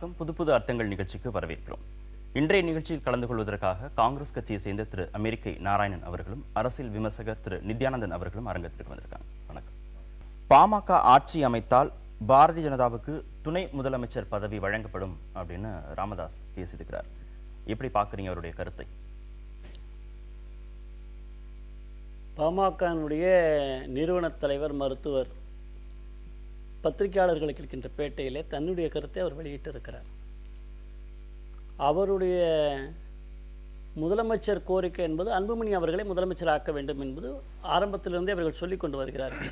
வணக்கம். புது புது அர்த்தங்கள் நிகழ்ச்சிக்கு வரவேற்கிறோம். இன்றைய நிகழ்ச்சியில் கலந்து கொள்வதற்காக காங்கிரஸ் கட்சியை சேர்ந்த திரு அமெரிக்கை நாராயணன் அவர்களும் அரசியல் விமர்சகர் திரு நித்யானந்தன் அவர்களும் அரங்கத்திற்கு வந்திருக்காங்க. வணக்கம். பாமக ஆட்சி அமைத்தால் பாரதிய ஜனதாவுக்கு துணை முதலமைச்சர் பதவி வழங்கப்படும் அப்படின்னு ராமதாஸ் பேசியிருக்கிறார். எப்படி பார்க்குறீங்க அவருடைய கருத்தை? பாமகனுடைய நிறுவன தலைவர் மருத்துவர் பத்திரிகையாளர்களுக்கு இருக்கின்ற பேட்டையிலே தன்னுடைய கருத்தை அவர் வெளியிட்டிருக்கிறார். அவருடைய முதலமைச்சர் கோரிக்கை என்பது அன்புமணி அவர்களை முதலமைச்சர் ஆக்க வேண்டும் என்பது ஆரம்பத்திலிருந்தே அவர்கள் சொல்லிக் கொண்டு வருகிறார்கள்.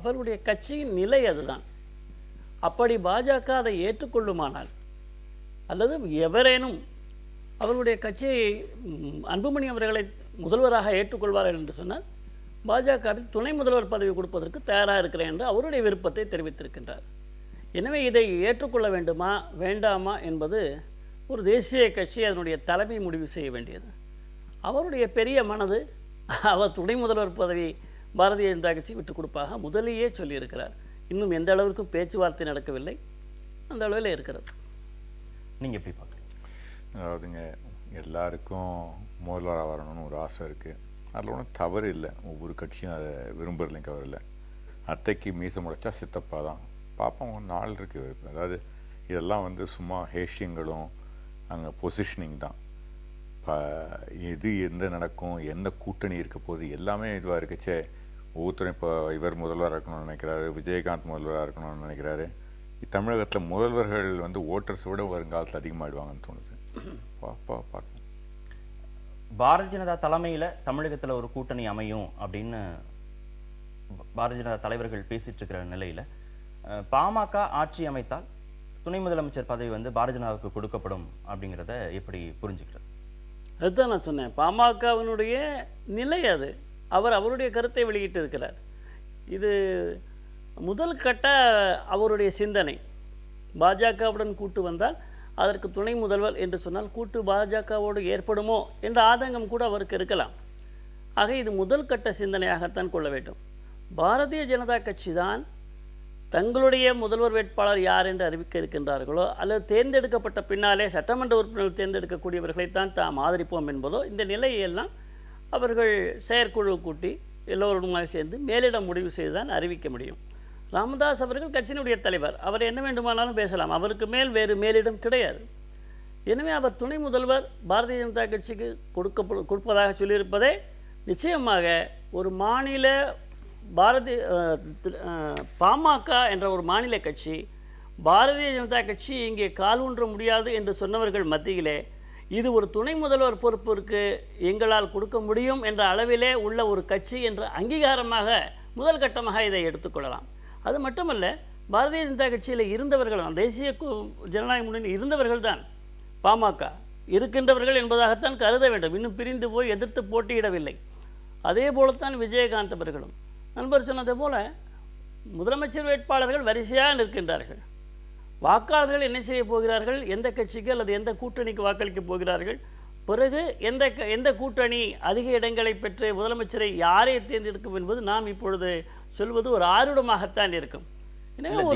அவருடைய கட்சியின் நிலை அதுதான். அப்படி பாஜக அதை ஏற்றுக்கொள்ளுமானால் அல்லது எவரேனும் அவருடைய கட்சியை அன்புமணி அவர்களை முதல்வராக ஏற்றுக்கொள்வார்கள் என்று சொன்னால் பாஜகவில் துணை முதல்வர் பதவி கொடுப்பதற்கு தயாராக இருக்கிறேன் என்று அவருடைய விருப்பத்தை தெரிவித்திருக்கின்றார். எனவே இதை ஏற்றுக்கொள்ள வேண்டுமா வேண்டாமா என்பது ஒரு தேசிய கட்சி அதனுடைய தலைமை முடிவு செய்ய வேண்டியது. அவருடைய பெரிய மனது அவர் துணை முதல்வர் பதவி பாரதிய ஜனதா கட்சி விட்டுக் கொடுப்பாக முதலியே சொல்லியிருக்கிறார். இன்னும் எந்த அளவிற்கும் பேச்சுவார்த்தை நடக்கவில்லை, அந்த அளவில் இருக்கிறது. நீங்கள் எப்படி பார்க்குறீங்க? அதாவதுங்க, எல்லாருக்கும் முதல்வராக வரணும்னு ஒரு ஆசை இருக்குது. அதில் ஒன்றும் தவறு இல்லை. ஒவ்வொரு கட்சியும் அதை விரும்புறதுலையும் தவறு இல்லை. அத்தைக்கு மீசை முளைச்சா சித்தப்பா தான் பார்ப்போம். ஒரு நாள் இருக்குது. அதாவது இதெல்லாம் சும்மா ஹேஷியங்களும் அங்கே பொசிஷனிங் தான். இப்போ எது எந்த நடக்கும், எந்த கூட்டணி இருக்க போது எல்லாமே இதுவாக இருக்குச்சே. ஒவ்வொருத்தரும் இப்போ இவர் முதல்வராக இருக்கணும்னு நினைக்கிறாரு, விஜயகாந்த் முதல்வராக இருக்கணும்னு நினைக்கிறாரு. தமிழகத்தில் முதல்வர்கள் ஓட்டர்ஸை விட வருங்காலத்தில் அதிகமாகிடுவாங்கன்னு தோணுது. பார்க்கணும். பாரதிய ஜனதா தலைமையில் தமிழகத்தில் ஒரு கூட்டணி அமையும் அப்படின்னு பாரதிய ஜனதா தலைவர்கள் பேசிட்டு இருக்கிற நிலையில் பாமக ஆட்சி அமைத்தால் துணை முதலமைச்சர் பதவி பாரதிய ஜனதாவுக்கு கொடுக்கப்படும் அப்படிங்கிறத எப்படி புரிஞ்சுக்கிறது? அதுதான் நான் சொன்னேன். பாமகவினுடைய நிலை அது. அவர் அவருடைய கருத்தை வெளியிட்டு இருக்கிறார். இது முதல் கட்ட அவருடைய சிந்தனை. பாஜகவுடன் கூட்டு வந்தால் அதற்கு துணை முதல்வர் என்று சொன்னால் கூட்டு பாஜகவோடு ஏற்படுமோ என்ற ஆதங்கம் கூட அவருக்கு இருக்கலாம். ஆக இது முதல் கட்ட சிந்தனையாகத்தான் கொள்ள வேண்டும். பாரதிய ஜனதா கட்சி தான் தங்களுடைய முதல்வர் வேட்பாளர் யார் என்று அறிவிக்க இருக்கின்றார்களோ அல்லது தேர்ந்தெடுக்கப்பட்ட பின்னாலே சட்டமன்ற உறுப்பினர்கள் தேர்ந்தெடுக்கக்கூடியவர்களைத்தான் தாம் ஆதரிப்போம் என்பதோ இந்த நிலையெல்லாம் அவர்கள் செயற்குழு கூட்டி எல்லோருமாக சேர்ந்து மேலிடம் முடிவு செய்துதான் அறிவிக்க முடியும். ராமதாஸ் அவர்கள் கட்சியினுடைய தலைவர். அவர் என்ன வேண்டுமானாலும் பேசலாம். அவருக்கு மேல் வேறு மேலிடம் கிடையாது. எனவே அவர் துணை முதல்வர் பாரதிய ஜனதா கட்சிக்கு கொடுப்பதாக சொல்லியிருப்பதே நிச்சயமாக ஒரு மாநில பாமக என்ற ஒரு மாநில கட்சி பாரதிய ஜனதா கட்சி இங்கே கால் ஊன்ற முடியாது என்று சொன்னவர்கள் மத்தியிலே இது ஒரு துணை முதல்வர் பொறுப்பிற்கு எங்களால் கொடுக்க முடியும் என்ற அளவிலே உள்ள ஒரு கட்சி என்ற அங்கீகாரமாக முதல் கட்டமாக இதை எடுத்துக்கொள்ளலாம். அது மட்டுமல்ல, பாரதிய ஜனதா கட்சியில் இருந்தவர்கள் தான், தேசிய ஜனநாயக முன்னணி இருந்தவர்கள் தான் பாமக இருக்கின்றவர்கள் என்பதாகத்தான் கருத வேண்டும். இன்னும் பிரிந்து போய் எதிர்த்து போட்டியிடவில்லை. அதே போலத்தான் விஜயகாந்த் அவர்களும். நண்பர் சொன்னதை போல முதலமைச்சர் வேட்பாளர்கள் வரிசையாக நிற்கின்றார்கள். வாக்காளர்கள் என்ன செய்ய போகிறார்கள், எந்த கட்சிக்கு அல்லது எந்த கூட்டணிக்கு வாக்களிக்கப் போகிறார்கள், பிறகு எந்த கூட்டணி அதிக இடங்களை பெற்று முதலமைச்சரை யாரை தேர்ந்தெடுக்கும் என்பது நாம் இப்பொழுது சொல்வது ஒரு ஆர்வமாகத்தான் இருக்கும்.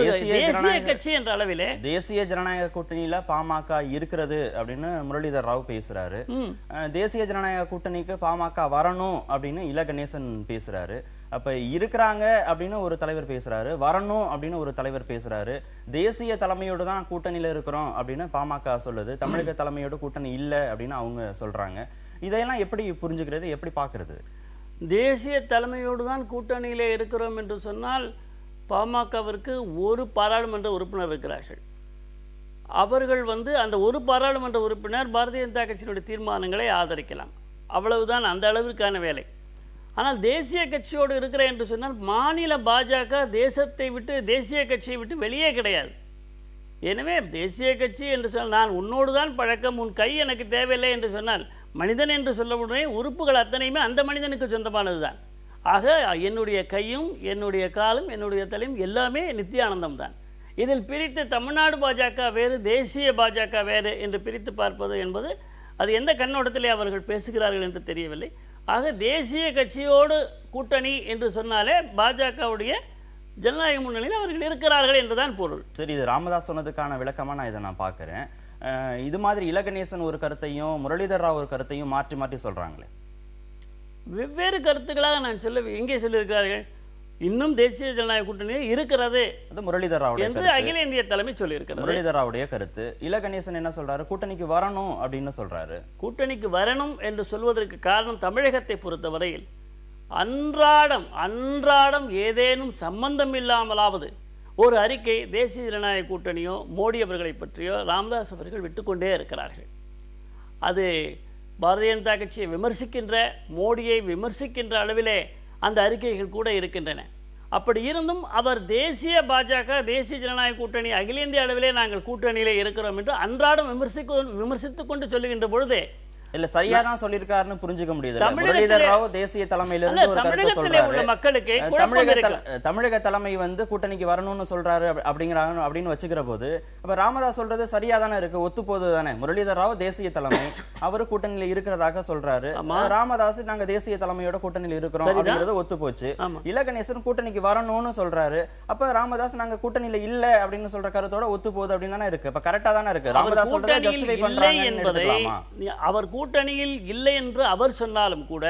தேசிய கட்சி என்ற அளவிலே தேசிய ஜனநாயக கூட்டணியில பாமக இருக்கிறது அப்படின்னு முரளிதர் ராவ் பேசுறாரு. தேசிய ஜனநாயக கூட்டணிக்கு பாமக வரணும் அப்படின்னு இல கணேசன் பேசுறாரு. அப்ப இருக்கிறாங்க அப்படின்னு ஒரு தலைவர் பேசுறாரு, வரணும் அப்படின்னு ஒரு தலைவர் பேசுறாரு. தேசிய தலைமையோடு தான் கூட்டணியில இருக்கிறோம் அப்படின்னு பாமக சொல்லுது, தமிழக தலைமையோடு கூட்டணி இல்லை அப்படின்னு அவங்க சொல்றாங்க. இதையெல்லாம் எப்படி புரிஞ்சுக்கிறது, எப்படி பார்க்கறது? தேசிய தலைமையோடு தான் கூட்டணியிலே இருக்கிறோம் என்று சொன்னால் பாமகவிற்கு ஒரு பாராளுமன்ற உறுப்பினர் இருக்கிறார்கள். அவர்கள் அந்த ஒரு பாராளுமன்ற உறுப்பினர் பாரதிய ஜனதா கட்சியினுடைய தீர்மானங்களை ஆதரிக்கலாம். அவ்வளவுதான், அந்த அளவிற்கான வேலை. ஆனால் தேசிய கட்சியோடு இருக்கிறேன் என்று சொன்னால் மாநில பாஜக தேசிய கட்சியை விட்டு வெளியே கிடையாது. எனவே தேசிய கட்சி என்று சொன்னால் நான் உன்னோடு தான் பழக்கம், உன் கை எனக்கு தேவையில்லை என்று சொன்னால் மனிதன் என்று சொல்லப்படுற உறுப்புகள் அத்தனையுமே அந்த மனிதனுக்கு சொந்தமானது தான். ஆக என்னுடைய கையும் என்னுடைய காலும் என்னுடைய தலையும் எல்லாமே நித்தியானந்தம் தான். இதில் பிரித்து தமிழ்நாடு பாஜக வேறு தேசிய பாஜக வேறு என்று பிரித்து பார்ப்பது என்பது அது எந்த கண்ணோட்டத்திலே அவர்கள் பேசுகிறார்கள் என்று தெரியவில்லை. ஆக தேசிய கட்சியோடு கூட்டணி என்று சொன்னாலே பாஜகவுடைய ஜனநாயக முன்னணியில் அவர்கள் இருக்கிறார்கள் என்றுதான் பொருள். சரி, இது ராமதாஸ் சொன்னதுக்கான விளக்கமா நான் பார்க்கிறேன். இது மாதிரி இலகணேசன் ஒரு கருத்தையும் முரளிதர் ராவ் ஒரு கருத்தையும் மாற்றி மாற்றி சொல்றாங்களே. வெவ்வேறு கருத்துக்களாக நான் எங்கே சொல்லியிருக்கிறார்கள்? இன்னும் தேசிய ஜனநாயக கூட்டணியில் இருக்கிறது அது முரளிதர் ராவ் என்று அகில இந்திய தலைமை சொல்லியிருக்கிறது. முரளிதர் ராவுடைய கருத்து. இலகணேசன் என்ன சொல்றாரு? கூட்டணிக்கு வரணும் அப்படின்னு சொல்றாரு. கூட்டணிக்கு வரணும் என்று சொல்வதற்கு காரணம், தமிழகத்தை பொறுத்தவரையில் அன்றாடம் ஏதேனும் சம்பந்தம் இல்லாமலாவது ஒரு அறிக்கை தேசிய ஜனநாயக கூட்டணியோ மோடி அவர்களை பற்றியோ ராமதாஸ் அவர்கள் விட்டுக்கொண்டே இருக்கிறார்கள். அது பாரதிய ஜனதா கட்சியை விமர்சிக்கின்ற, மோடியை விமர்சிக்கின்ற அளவிலே அந்த அறிக்கைகள் கூட இருக்கின்றன. அப்படி இருந்தும் அவர் தேசிய பாஜக, தேசிய ஜனநாயக கூட்டணி, அகில இந்திய அளவிலே நாங்கள் கூட்டணியிலே இருக்கிறோம் என்று அன்றாடம் விமர்சித்துக் கொண்டு சொல்லுகின்ற பொழுது இல்ல சரியா தான் சொல்லிருக்காருன்னு புரிஞ்சுக்க முடியுது. முரளிதர் ராவ் தேசிய தலைமையில இருந்து ஒரு கருத்தை சொல்றாரு. மக்களுக்கு தமிழக தலைமை வந்து கூட்டணிக்கு வரணும்னு சொல்றாரு அப்படிங்கிறாங்க அப்படின்னு வச்சுக்கிற போது அப்ப ராமதாஸ் சொல்றது சரியா தானே இருக்கு, ஒத்து போகுது தானே. முரளிதர் ராவ் தேசிய தலைமை, அவரு கூட்டணியில இருக்கிறதாக சொல்றாரு. ராமதாஸ் நாங்க தேசிய தலைமையோட கூட்டணியில இருக்கிறோம் அப்படிங்கறது ஒத்து போச்சு. இலகணேசன் கூட்டணிக்கு வரணும்னு சொல்றாரு. அப்ப ராமதாஸ் நாங்க கூட்டணியில இல்ல அப்படின்னு சொல்ற கருத்தோட ஒத்து போகுது அப்படின்னு தானே இருக்கு. அப்ப கரெக்டா தானே இருக்கு. ராமதாஸ் சொல்றதை ஜஸ்டிஃபை பண்றாங்கன்னு எடுத்துக்கலாமா? அவர் கூட்டணியில் இல்லை என்று அவர் சொன்னாலும் கூட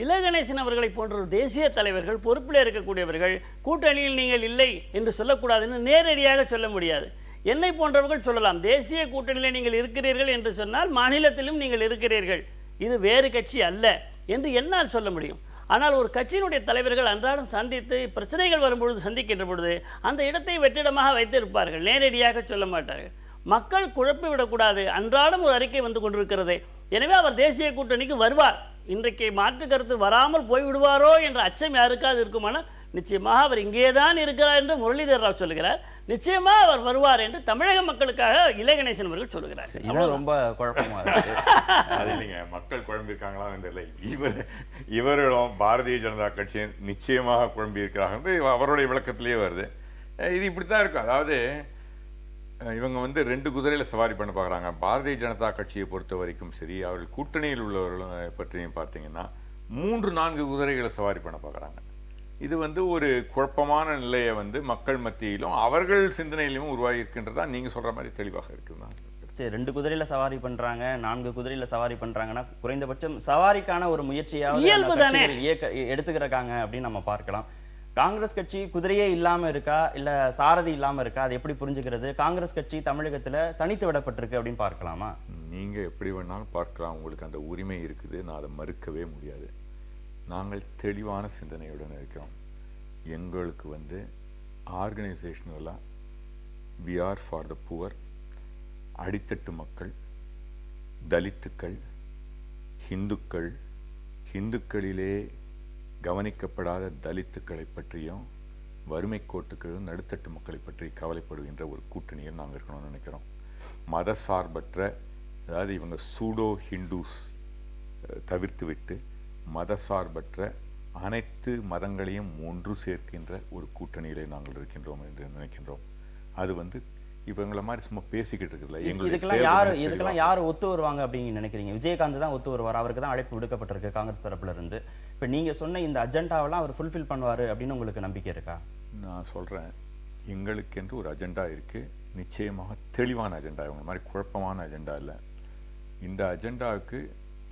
இலகணேசன் அவர்களை போன்ற தேசிய தலைவர்கள், பொறுப்பில் இருக்கக்கூடியவர்கள் கூட்டணியில் நீங்கள் இல்லை என்று சொல்லக்கூடாதுன்னு நேரடியாக சொல்ல முடியாது. என்னை போன்றவர்கள் சொல்லலாம், தேசிய கூட்டணியில் நீங்கள் இருக்கிறீர்கள் என்று சொன்னால் மாநிலத்திலும் நீங்கள் இருக்கிறீர்கள், இது வேறு கட்சி அல்ல என்று என்னால் சொல்ல முடியும். ஆனால் ஒரு கட்சியினுடைய தலைவர்கள் அன்றாடம் சந்தித்து பிரச்சனைகள் வரும்பொழுது சந்திக்கின்ற பொழுது அந்த இடத்தை வெற்றிடமாக வைத்திருப்பார்கள், நேரடியாக சொல்ல மாட்டார்கள். மக்கள் குழப்பிவிடக்கூடாது, அன்றாடம் ஒரு அறிக்கை வந்து கொண்டிருக்கிறது, எனவே அவர் தேசிய கூட்டணிக்கு வருவார், இன்றைக்கு மாற்று கருத்து வராமல் போய்விடுவாரோ என்ற அச்சம் யாருக்காவது இருக்குமானால் நிச்சயமாக அவர் இங்கேதான் இருக்கிறார் என்று முரளிதர் ராவ் சொல்லுகிறார். நிச்சயமாக அவர் வருவார் என்று தமிழக மக்களுக்காக இலகணேசன் அவர்கள் சொல்லுகிறார். இது ரொம்ப குழப்பமா இருக்கு. அது இல்லைங்க, மக்கள் குழம்பியிருக்காங்களா இல்லை, இவர்களும் பாரதிய ஜனதா கட்சி நிச்சயமாக குழம்பி இருக்கிறாங்க அவருடைய விளக்கத்திலேயே வருது. இது இப்படித்தான் இருக்கும். அதாவது இவங்க வந்து 2 குதிரையில் சவாரி பண்ண பார்க்குறாங்க. பாரதிய ஜனதா கட்சியை பொறுத்த வரைக்கும் சரி, அவர்கள் கூட்டணியில் உள்ளவர்களும் பற்றியும் பார்த்தீங்கன்னா 3-4 குதிரைகளை சவாரி பண்ண பார்க்குறாங்க. இது வந்து ஒரு குழப்பமான நிலையை வந்து மக்கள் மத்தியிலும் அவர்கள் சிந்தனையிலும் உருவாகி இருக்கின்றதா நீங்கள் சொல்கிற மாதிரி தெளிவாக இருக்குதுன்னா. சரி, 2 குதிரையில் சவாரி பண்ணுறாங்க, 4 குதிரையில் சவாரி பண்ணுறாங்கன்னா குறைந்தபட்சம் சவாரிக்கான ஒரு முயற்சியாவது எடுத்துக்கிறாங்க அப்படின்னு நம்ம பார்க்கலாம். காங்கிரஸ் கட்சி குதிரையே இல்லாம இருக்கா, இல்ல சாரதி இல்லாம இருக்கா, அது எப்படி புரிஞ்சுக்கிறது? காங்கிரஸ் கட்சி தமிழகத்துல தனித்து விடப்பட்டிருக்கு அப்படின்னு பார்க்கலாமா? நீங்க எப்படி வேணாலும் பார்க்கலாம், உங்களுக்கு அந்த உரிமை இருக்குது, நான் அதை மறுக்கவே முடியாது. நாங்கள் தெளிவான சிந்தனையுடன் இருக்கிறோம். எங்களுக்கு வந்து ஆர்கனைசேஷனலாக we are for the poor, அடித்தட்டு மக்கள், தலித்துக்கள், ஹிந்துக்களிலே கவனிக்கப்படாத தலித்துக்களை பற்றியும் வறுமை கோட்டுக்களும் நடுத்தட்டு மக்களை பற்றி கவலைப்படுகின்ற ஒரு கூட்டணியில் நாங்கள் இருக்கணும்னு நினைக்கிறோம். மத சார்பற்ற, அதாவது இவங்க சூடோ ஹிந்துஸ் தவிர்த்து விட்டு மத சார்பற்ற அனைத்து மதங்களையும் ஒன்று சேர்க்கின்ற ஒரு கூட்டணியிலே நாங்கள் இருக்கின்றோம் என்று நினைக்கின்றோம். அது வந்து இவங்களை மாதிரி சும்மா பேசிக்கிட்டு இருக்குல்ல, இதுக்கெல்லாம் யார் ஒத்து வருவாங்க அப்படின்னு நினைக்கிறீங்க? விஜயகாந்த் தான் ஒத்து வருவார், அவருக்கு தான் அழைப்பு விடுக்கப்பட்டிருக்கு காங்கிரஸ் தரப்புல இருந்து. இப்போ நீங்க சொன்ன இந்த அஜெண்டாவெல்லாம் அவர் ஃபுல்ஃபில் பண்ணுவார் அப்படின்னு உங்களுக்கு நம்பிக்கை இருக்கா? நான் சொல்றேன், எங்களுக்கென்று ஒரு அஜெண்டா இருக்கு, நிச்சயமாக தெளிவான அஜெண்டா, இவங்க மாதிரி குழப்பமான அஜெண்டா இல்லை. இந்த அஜெண்டாவுக்கு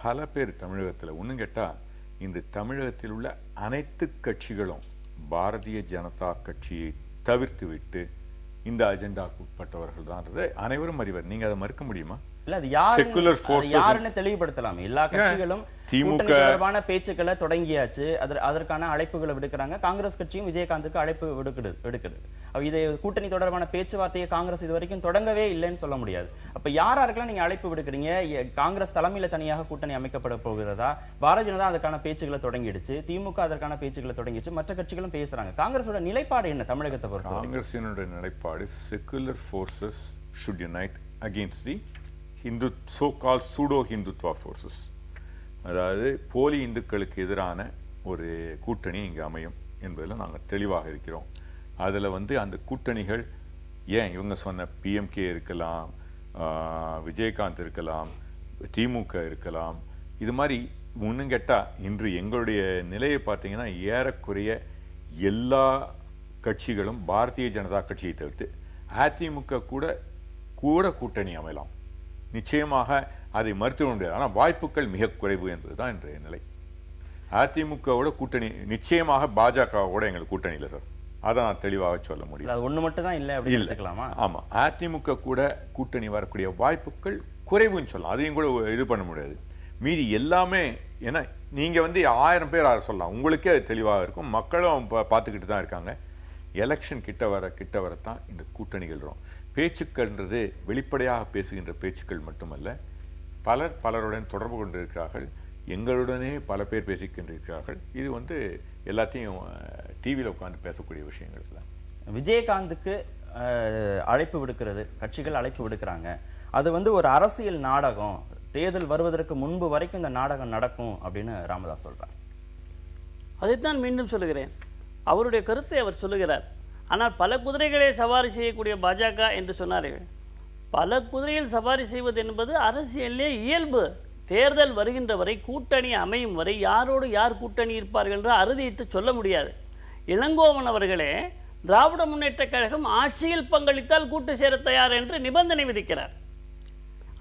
பல பேர் தமிழகத்தில், ஒன்றும் கேட்டால் இந்த தமிழகத்தில் உள்ள அனைத்து கட்சிகளும் பாரதிய ஜனதா கட்சியை தவிர்த்து விட்டு இந்த அஜெண்டாவுக்கு உட்பட்டவர்கள் தான் அனைவரும் அறிவர். நீங்க அதை மறுக்க முடியுமா? இல்ல, அது யாருன்னு தெளிவுபடுத்தலாம். எல்லா கட்சிகளும் திமுக தொடர்பான பேச்சுக்களை தொடங்கியாச்சு, அதற்கான அழைப்புகளை விடுக்கிறாங்க. காங்கிரஸ் கட்சியும் விஜயகாந்துக்கு அழைப்பு விடுக்குது. இதை கூட்டணி தொடர்பான பேச்சுவார்த்தையை காங்கிரஸ் இது வரைக்கும் தொடங்கவே இல்லைன்னு சொல்ல முடியாது. அப்ப யாருக்கெல்லாம் நீங்க அழைப்பு விடுக்கிறீங்க? காங்கிரஸ் தலைமையில தனியாக கூட்டணி அமைக்கப்பட போகிறதா? பாரதிய ஜனதா அதற்கான பேச்சுக்களை தொடங்கிடுச்சு, திமுக அதற்கான பேச்சுக்களை தொடங்கிடுச்சு, மற்ற கட்சிகளும் பேசுறாங்க. காங்கிரஸோட நிலைப்பாடு என்ன நிலைப்பாடு? காங்கிரசினுடைய நிலைப்பாடு, secular forces should unite against the so-called pseudo-Hindutva forces. அதாவது போலி இந்துக்களுக்கு எதிரான ஒரு கூட்டணி இங்கே அமையும் என்பதில் நாங்கள் தெளிவாக இருக்கிறோம். அதில் வந்து அந்த கூட்டணிகள் ஏன் இவங்க சொன்ன பிஎம்கே இருக்கலாம், விஜயகாந்த் இருக்கலாம், திமுக இருக்கலாம், இது மாதிரி இன்னும் கேட்டால் இன்று எங்களுடைய நிலையை பார்த்தீங்கன்னா ஏறக்குறைய எல்லா கட்சிகளும் பாரதிய ஜனதா கட்சியை தவிர்த்து அதிமுக கூட கூட்டணி அமையலாம். நிச்சயமாக அதை மறுத்து முடியாது. ஆனால் வாய்ப்புகள் மிக குறைவு என்பதுதான் இன்றைய நிலை. அதிமுகவோட கூட்டணி நிச்சயமாக பாஜகவோட எங்களுக்கு கூட்டணி இல்லை சார். அதை நான் தெளிவாக சொல்ல முடியும். அது ஒண்ணு மட்டும் தான் இல்லை அப்படின்னு எடுத்துக்கலாமா? ஆமா, அதிமுக கூட கூட்டணி வரக்கூடிய வாய்ப்புகள் குறைவுன்னு சொல்லலாம். அதையும் கூட இது பண்ண முடியாது. மீதி எல்லாமே, ஏன்னா நீங்க 1000 பேர் சொல்லலாம், உங்களுக்கே அது தெளிவாக இருக்கும். மக்களும் பார்த்துக்கிட்டு தான் இருக்காங்க. எலெக்ஷன் கிட்ட வரத்தான் இந்த கூட்டணிகள் வரும். பேச்சுக்கள்ன்றது வெளிப்படையாக பேசுகின்ற பேச்சுக்கள் மட்டுமல்ல, பலருடன் தொடர்பு கொண்டிருக்கிறார்கள். எங்களுடனே பல பேர் பேசிக்கின்றிருக்கிறார்கள். இது எல்லாத்தையும் டிவியில் உட்காந்து பேசக்கூடிய விஷயங்கள் தான். விஜயகாந்துக்கு அழைப்பு விடுக்கிறது, கட்சிகள் அழைப்பு விடுக்கிறாங்க. அது ஒரு அரசியல் நாடகம். தேர்தல் வருவதற்கு முன்பு வரைக்கும் இந்த நாடகம் நடக்கும் அப்படின்னு ராமதாஸ் சொல்றார். அதைத்தான் மீண்டும் சொல்லுகிறேன். அவருடைய கருத்தை அவர் சொல்லுகிறார். ஆனால் பல குதிரைகளை சவாரி செய்யக்கூடிய பாஜக என்று சொன்னார்கள். பல குதிரையில் சவாரி செய்வது என்பது அரசியலே இயல்பு. தேர்தல் வருகின்ற வரை, கூட்டணி அமையும் வரை யாரோடு யார் கூட்டணி இருப்பார்கள் என்று அறுதியிட்டு சொல்ல முடியாது. இளங்கோவன் அவர்களே திராவிட முன்னேற்றக் கழகம் ஆட்சியில் பங்களித்தால் கூட்டு சேர தயார் என்று நிபந்தனை விதிக்கிறார்.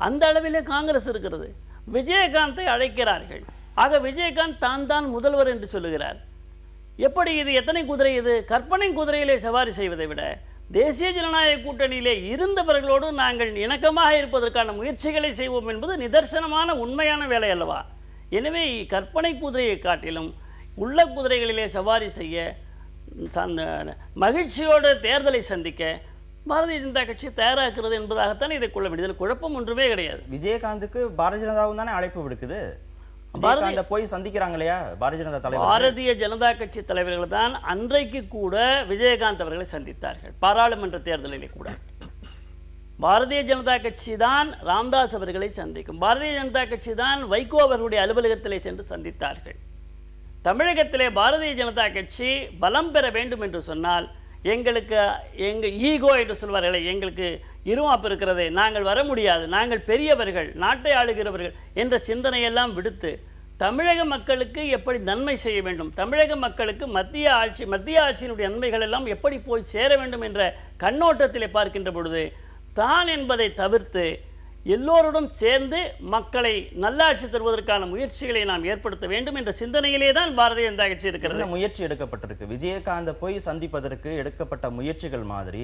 அந்த அளவிலே காங்கிரஸ் இருக்கிறது. விஜயகாந்தை அழைக்கிறார்கள். ஆக விஜயகாந்த் தான் முதல்வர் என்று சொல்லுகிறார். எப்படி இது? எத்தனை குதிரை இது? கற்பனை குதிரையிலே சவாரி செய்வதை விட தேசிய ஜனநாயக கூட்டணியிலே இருந்தவர்களோடு நாங்கள் இணக்கமாக இருப்பதற்கான முயற்சிகளை செய்வோம் என்பது நிதர்சனமான உண்மையான வேலை அல்லவா? எனவே கற்பனை குதிரையை காட்டிலும் உள்ள குதிரைகளிலே சவாரி செய்ய, மகிழ்ச்சியோடு தேர்தலை சந்திக்க பாரதிய ஜனதா கட்சி தயாராகிறது என்பதாகத்தான் இதை கொள்ள வேண்டியது. குழப்பம் ஒன்றுமே கிடையாது. விஜயகாந்துக்கு பாரதிய ஜனதாவும் தானே அழைப்பு விடுக்குது. போய் சந்திக்கிறாங்க இல்லையா பாரதிய ஜனதா தலைவர்? பாரதிய ஜனதா கட்சி தலைவர்கள் தான் அன்றைக்கு கூட விஜயகாந்த் அவர்களை சந்தித்தார்கள். பாராளுமன்ற தேர்தலிலே கூட பாரதிய ஜனதா கட்சி தான் ராமதாஸ் அவர்களை சந்திக்கும். பாரதிய ஜனதா கட்சி தான் வைகோ அவர்களுடைய அலுவலகத்திலே சென்று சந்தித்தார்கள். தமிழகத்திலே பாரதிய ஜனதா கட்சி பலம் பெற வேண்டும் என்று சொன்னால், எங்கள் ஈகோ என்று சொல்வார்களே, எங்களுக்கு இருமாப்பு இருக்கிறது, நாங்கள் வர முடியாது, நாங்கள் பெரியவர்கள், நாட்டை ஆளுகிறவர்கள் என்ற சிந்தனையெல்லாம் விடுத்து தமிழக மக்களுக்கு எப்படி நன்மை செய்ய வேண்டும், தமிழக மக்களுக்கு மத்திய ஆட்சியினுடைய நன்மைகள் எல்லாம் எப்படி போய் சேர வேண்டும் என்ற கண்ணோட்டத்திலே பார்க்கின்ற பொழுது தான் என்பதை தவிர்த்து எல்லோருடன் சேர்ந்து மக்களை நல்லாட்சி தருவதற்கான முயற்சிகளை நாம் ஏற்படுத்த வேண்டும் என்ற சிந்தனையிலே தான் பாரதிய ஜனதா கட்சி இருக்கிறது. முயற்சி எடுக்கப்பட்டிருக்கு. விஜயகாந்த் போய் சந்திப்பதற்கு எடுக்கப்பட்ட முயற்சிகள் மாதிரி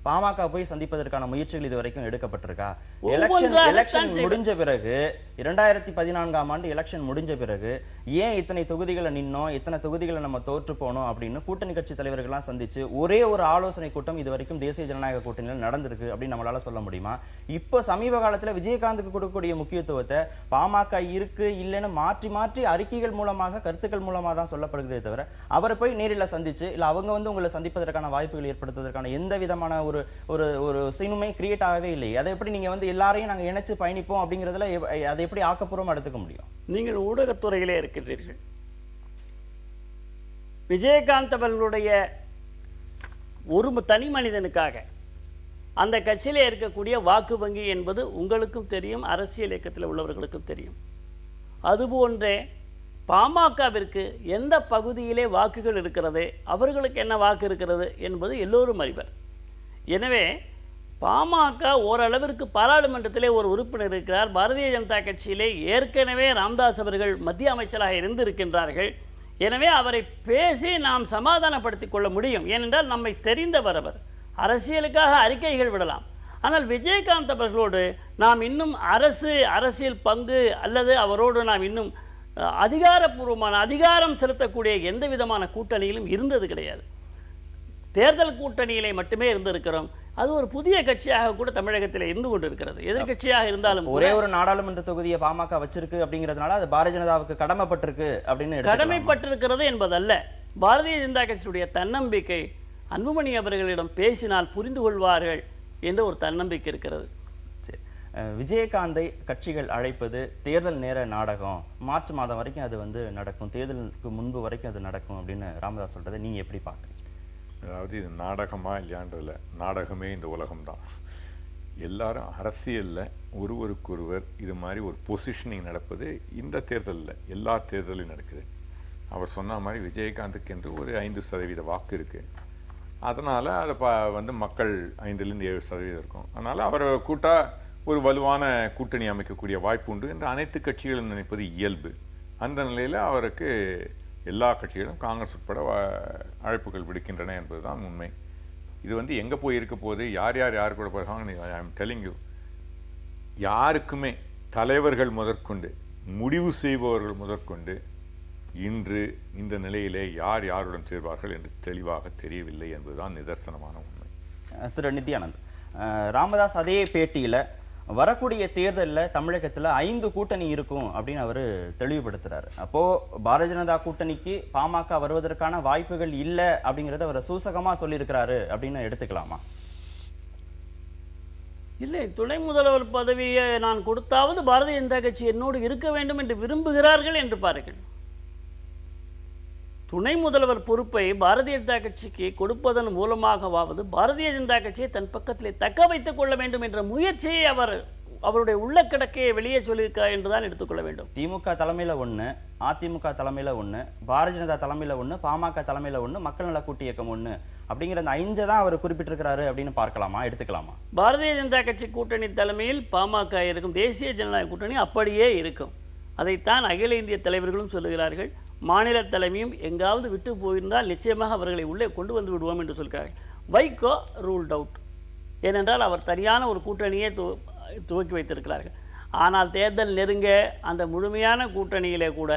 பாமக போய் சந்திப்பதற்கான முயற்சிகள் இது வரைக்கும் எடுக்கப்பட்டிருக்கா? எலெக்ஷன் முடிஞ்ச பிறகு 2014ஆம் ஆண்டு எலெக்ஷன் முடிஞ்ச பிறகு ஏன் இத்தனை தொகுதிகளை நின்னோம், இத்தனை தொகுதிகளை நம்ம தோற்று போனோம் அப்படின்னு கூட்டணி கட்சி தலைவர்கள்லாம் சந்திச்சு ஒரே ஒரு ஆலோசனை கூட்டம் இது வரைக்கும் தேசிய ஜனநாயக கூட்டணியில் நடந்திருக்கு அப்படின்னு நம்மளால சொல்ல முடியுமா? இப்போ சமீப காலத்துல விஜயகாந்துக்கு கொடுக்கக்கூடிய முக்கியத்துவத்தை பாமக இருக்கு இல்லைன்னு மாற்றி மாற்றி அறிக்கைகள் மூலமாக, கருத்துக்கள் மூலமாக தான் சொல்லப்படுகிறதே தவிர அவரை போய் நேரில் சந்திச்சு இல்ல அவங்க உங்களை சந்திப்பதற்கான வாய்ப்புகள் ஏற்படுத்துவதற்கான எந்த விதமான ஒரு சீனுமே கிரியேட் ஆகவே இல்லை. அதை எப்படி நீங்க எல்லாரையும் நாங்க இணைச்சு பயணிப்போம் அப்படிங்கிறதுல அதை எப்படி ஆக்கப்பூர்வமா எடுத்துக்க முடியும்? நீங்கள் ஊடகத்துறையிலே இருக்கின்றீர்கள். விஜயகாந்த் அவர்களுடைய ஒரு தனி மனிதனுக்காக அந்த கட்சியிலே இருக்கக்கூடிய வாக்கு வங்கி என்பது உங்களுக்கும் தெரியும், அரசியல் இயக்கத்தில் உள்ளவர்களுக்கும் தெரியும். அதுபோன்றே பாமகவிற்கு எந்த பகுதியிலே வாக்குகள் இருக்கிறது, அவர்களுக்கு என்ன வாக்கு இருக்கிறது என்பது எல்லோரும் அறிவர். எனவே பாமக ஓரளவிற்கு பாராளுமன்றத்திலே ஒரு உறுப்பினர் இருக்கிறார். பாரதிய ஜனதா கட்சியிலே ஏற்கனவே ராமதாஸ் அவர்கள் மத்திய அமைச்சராக இருந்திருக்கின்றார்கள். எனவே அவரை பேசி நாம் சமாதானப்படுத்திக் கொள்ள முடியும். ஏனென்றால் நம்மை தெரிந்தவர் அவர். அரசியலுக்காக அறிக்கைகள் விடலாம். ஆனால் விஜயகாந்த் அவர்களோடு நாம் இன்னும் அரசியல் பங்கு அல்லது அவரோடு நாம் இன்னும் அதிகாரப்பூர்வமான அதிகாரம் செலுத்தக்கூடிய எந்த விதமான கூட்டணியிலும் இருந்தது கிடையாது. தேர்தல் கூட்டணியிலே மட்டுமே இருந்திருக்கிறோம். அது ஒரு புதிய கட்சியாக கூட தமிழகத்தில் இருந்து கொண்டிருக்கிறது. எதிர்கட்சியாக இருந்தாலும் ஒரே ஒரு நாடாளுமன்ற தொகுதியை பாமக வச்சிருக்கு அப்படிங்கிறதுனால அது பாரதிய ஜனதாவுக்கு கடமைப்பட்டிருக்கு அப்படின்னு கடமைப்பட்டிருக்கிறது என்பதல்ல. பாரதிய ஜனதா கட்சியுடைய தன்னம்பிக்கை அன்புமணி அவர்களிடம் பேசினால் புரிந்து கொள்வார்கள் என்ற ஒரு தன்னம்பிக்கை இருக்கிறது. விஜயகாந்தை கட்சிகள் அழைப்பது தேர்தல் நேர நாடகம், மார்ச் மாதம் வரைக்கும் அது நடக்கும், தேர்தலுக்கு முன்பு வரைக்கும் அது நடக்கும் அப்படின்னு ராமதாஸ் சொல்றதை நீங்க எப்படி பார்க்குறீங்க? அதாவது இது நாடகமா இல்லையான்றதில்ல, நாடகமே இந்த உலகம்தான். எல்லாரும் அரசியலில் ஒருவருக்கொருவர் இது மாதிரி ஒரு பொசிஷனிங் நடப்பது இந்த தேர்தலில் எல்லா தேர்தலையும் நடக்குது. அவர் சொன்ன மாதிரி விஜயகாந்துக்கு என்று ஒரு 5% வாக்கு இருக்குது. அதனால் அதை வந்து மக்கள் 5-7% இருக்கும். அதனால் அவரை கூட்டா ஒரு வலுவான கூட்டணி அமைக்கக்கூடிய வாய்ப்பு உண்டு என்று அனைத்து கட்சிகளும் நினைப்பது இயல்பு. அந்த நிலையில் அவருக்கு எல்லா கட்சிகளும் காங்கிரஸ் உட்பட அழைப்புகள் விடுக்கின்றன என்பதுதான் உண்மை. இது வந்து எங்கே போய் இருக்க போது, யார் யார் கூட போகிறாங்க, ஐ எம் டெல்லிங் யூ, யாருக்குமே தலைவர்கள் முதற்கொண்டு முடிவு செய்பவர்கள் முதற்கொண்டு இன்று இந்த நிலையிலே யார் யாருடன் சேர்வார்கள் என்று தெளிவாக தெரியவில்லை என்பதுதான் நிதர்சனமான உண்மை. திரு நித்யானந்த், ராமதாஸ் அதே பேட்டியில் வரக்கூடிய தேர்தலில் தமிழகத்தில் 5 கூட்டணி இருக்கும் அப்படின்னு அவர் தெளிவுபடுத்துறாரு. அப்போது பாரதிய ஜனதா கூட்டணிக்கு பாமக வருவதற்கான வாய்ப்புகள் இல்லை அப்படிங்கிறத அவர் சூசகமாக சொல்லியிருக்கிறாரு அப்படின்னு எடுத்துக்கலாமா? இல்லை, துணை முதல்வர் பதவியை நான் கொடுத்தாவது பாரதிய ஜனதா கட்சி என்னோடு இருக்க வேண்டும் என்று விரும்புகிறார்கள் என்று பாருங்கள். துணை முதல்வர் பொறுப்பை பாரதிய ஜனதா கட்சிக்கு கொடுப்பதன் மூலமாகவாவது பாரதிய ஜனதா கட்சியை தன் பக்கத்திலே தக்க வைத்துக் கொள்ள வேண்டும் என்ற முயற்சியை அவருடைய உள்ளக்கிடக்கையை வெளியே சொல்லியிருக்கிறார் என்றுதான் எடுத்துக்கொள்ள வேண்டும். திமுக தலைமையில் ஒன்று, அதிமுக தலைமையில் ஒன்று, பாரதிய ஜனதா தலைமையில் ஒன்று, பாமக தலைமையில் ஒன்று, மக்கள் நல கூட்டு இயக்கம் ஒன்று, அப்படிங்கிற அந்த 5 தான் அவர் குறிப்பிட்டிருக்கிறாரு அப்படின்னு பார்க்கலாமா, எடுத்துக்கலாமா? பாரதிய ஜனதா கட்சி கூட்டணி தலைமையில் பாமக இருக்கும், தேசிய ஜனநாயக கூட்டணி அப்படியே இருக்கும். அதைத்தான் அகில இந்திய தலைவர்களும் சொல்லுகிறார்கள். மாநில தலைமையும் எங்காவது விட்டு போயிருந்தால் நிச்சயமாக அவர்களை உள்ளே கொண்டு வந்து விடுவோம் என்று சொல்கிறார்கள். வைகோ ரூல்ட் அவுட், ஏனென்றால் அவர் தனியான ஒரு கூட்டணியை துவக்கி வைத்திருக்கிறார்கள். ஆனால் தேர்தல் நெருங்க அந்த முழுமையான கூட்டணியிலே கூட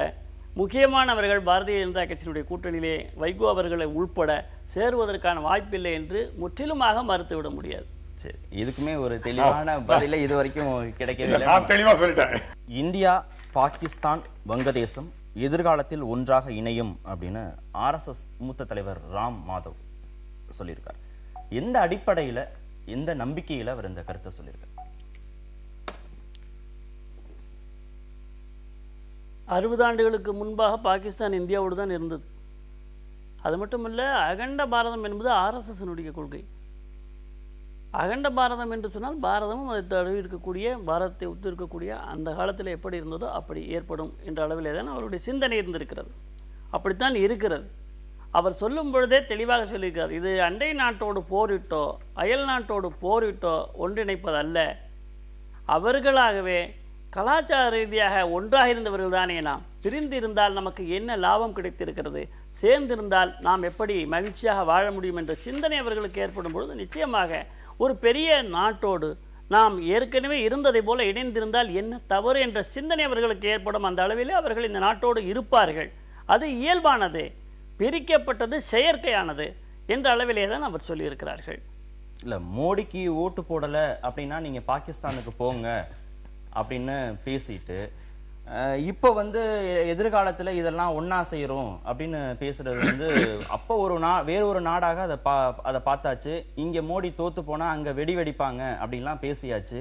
முக்கியமானவர்கள் பாரதிய ஜனதா கட்சியினுடைய கூட்டணியிலே வைகோ அவர்களை உள்பட சேருவதற்கான வாய்ப்பில்லை என்று முற்றிலுமாக மறுத்துவிட முடியாது. சரி, இதுக்குமே ஒரு தெளிவான பதிலை இது வரைக்கும் கிடைக்கவில்லை. நான் தெளிவாக சொல்லிட்டேன். இந்தியா, பாகிஸ்தான், வங்கதேசம் எதிர்காலத்தில் ஒன்றாக இணையும் அப்படின்னு RSS மூத்த தலைவர் ராம் மாதவ் சொல்லியிருக்கார். எந்த அடிப்படையில், எந்த நம்பிக்கையில் அவர் இந்த கருத்தை சொல்லியிருக்கார்? 60 ஆண்டுகளுக்கு முன்பாக பாகிஸ்தான் இந்தியாவோடு தான் இருந்தது. அது மட்டுமல்ல, அகண்ட பாரதம் என்பது RSSனுடைய கொள்கை. அகண்ட பாரதம் என்று சொன்னால் பாரதமும் அதை தழுவி இருக்கக்கூடிய, பாரதத்தை ஒத்து இருக்கக்கூடிய அந்த காலத்தில் எப்படி இருந்ததோ அப்படி ஏற்படும் என்ற அளவிலே தான் அவருடைய சிந்தனை இருந்திருக்கிறது. அப்படித்தான் இருக்கிறது. அவர் சொல்லும் பொழுதே தெளிவாக சொல்லியிருக்கிறார், இது அண்டை நாட்டோடு போரிட்டோ அயல் நாட்டோடு போரிட்டோ ஒன்றிணைப்பதல்ல, அவர்களாகவே கலாச்சார ரீதியாக ஒன்றாக இருந்தவர்கள் தானே நாம். பிரிந்திருந்தால் நமக்கு என்ன லாபம் கிடைத்திருக்கிறது, சேர்ந்திருந்தால் நாம் எப்படி மகிழ்ச்சியாக வாழ முடியும் என்ற சிந்தனை அவர்களுக்கு ஏற்படும் பொழுது நிச்சயமாக ஒரு பெரிய நாட்டோடு நாம் ஏற்கனவே இருந்ததை போல இணைந்திருந்தால் என்ன தவறு என்ற சிந்தனை அவர்களுக்கு ஏற்படும். அந்த அளவிலே அவர்கள் இந்த நாட்டோடு இருப்பார்கள். அது இயல்பானது, பிரிக்கப்பட்டது செயற்கையானது என்ற அளவிலே தான் அவர் சொல்லியிருக்கிறார்கள். இல்லை, மோடிக்கு ஓட்டு போடலை அப்படின்னா நீங்கள் பாகிஸ்தானுக்கு போங்க அப்படின்னு பேசிட்டு இப்போ வந்து எதிர்காலத்தில் இதெல்லாம் ஒன்றா செய்கிறோம் அப்படின்னு பேசுகிறது வந்து அப்போ வேறு ஒரு நாடாக அதை பார்த்தாச்சு. இங்கே மோடி தோற்று போனால் அங்கே வெடிப்பாங்க அப்படின்லாம் பேசியாச்சு.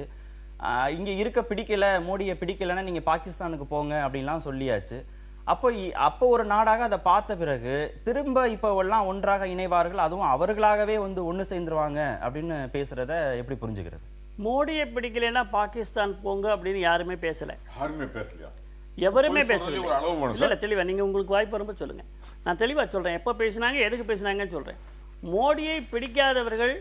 இங்கே இருக்க பிடிக்கலை, மோடியை பிடிக்கலைன்னா நீங்கள் பாகிஸ்தானுக்கு போங்க அப்படின்லாம் சொல்லியாச்சு. அப்போ ஒரு நாடாக அதை பார்த்த பிறகு திரும்ப இப்போ எல்லாம் ஒன்றாக இணைவார்கள், அதுவும் அவர்களாகவே வந்து ஒன்று சேர்ந்துருவாங்க அப்படின்னு பேசுகிறத எப்படி புரிஞ்சுக்கிறது? மோடியை பிடிக்கலைன்னா பாகிஸ்தான் போங்க அப்படின்னு யாருமே பேசலை. யாருமே பேசலையா? எவருமே பேசல. இல்லை, தெளிவாக நீங்கள் உங்களுக்கு வாய்ப்பு ரொம்ப சொல்லுங்கள். நான் தெளிவாக சொல்கிறேன், எப்போ பேசினாங்க, எதுக்கு பேசினாங்கன்னு சொல்கிறேன். மோடியை பிடிக்காதவர்கள்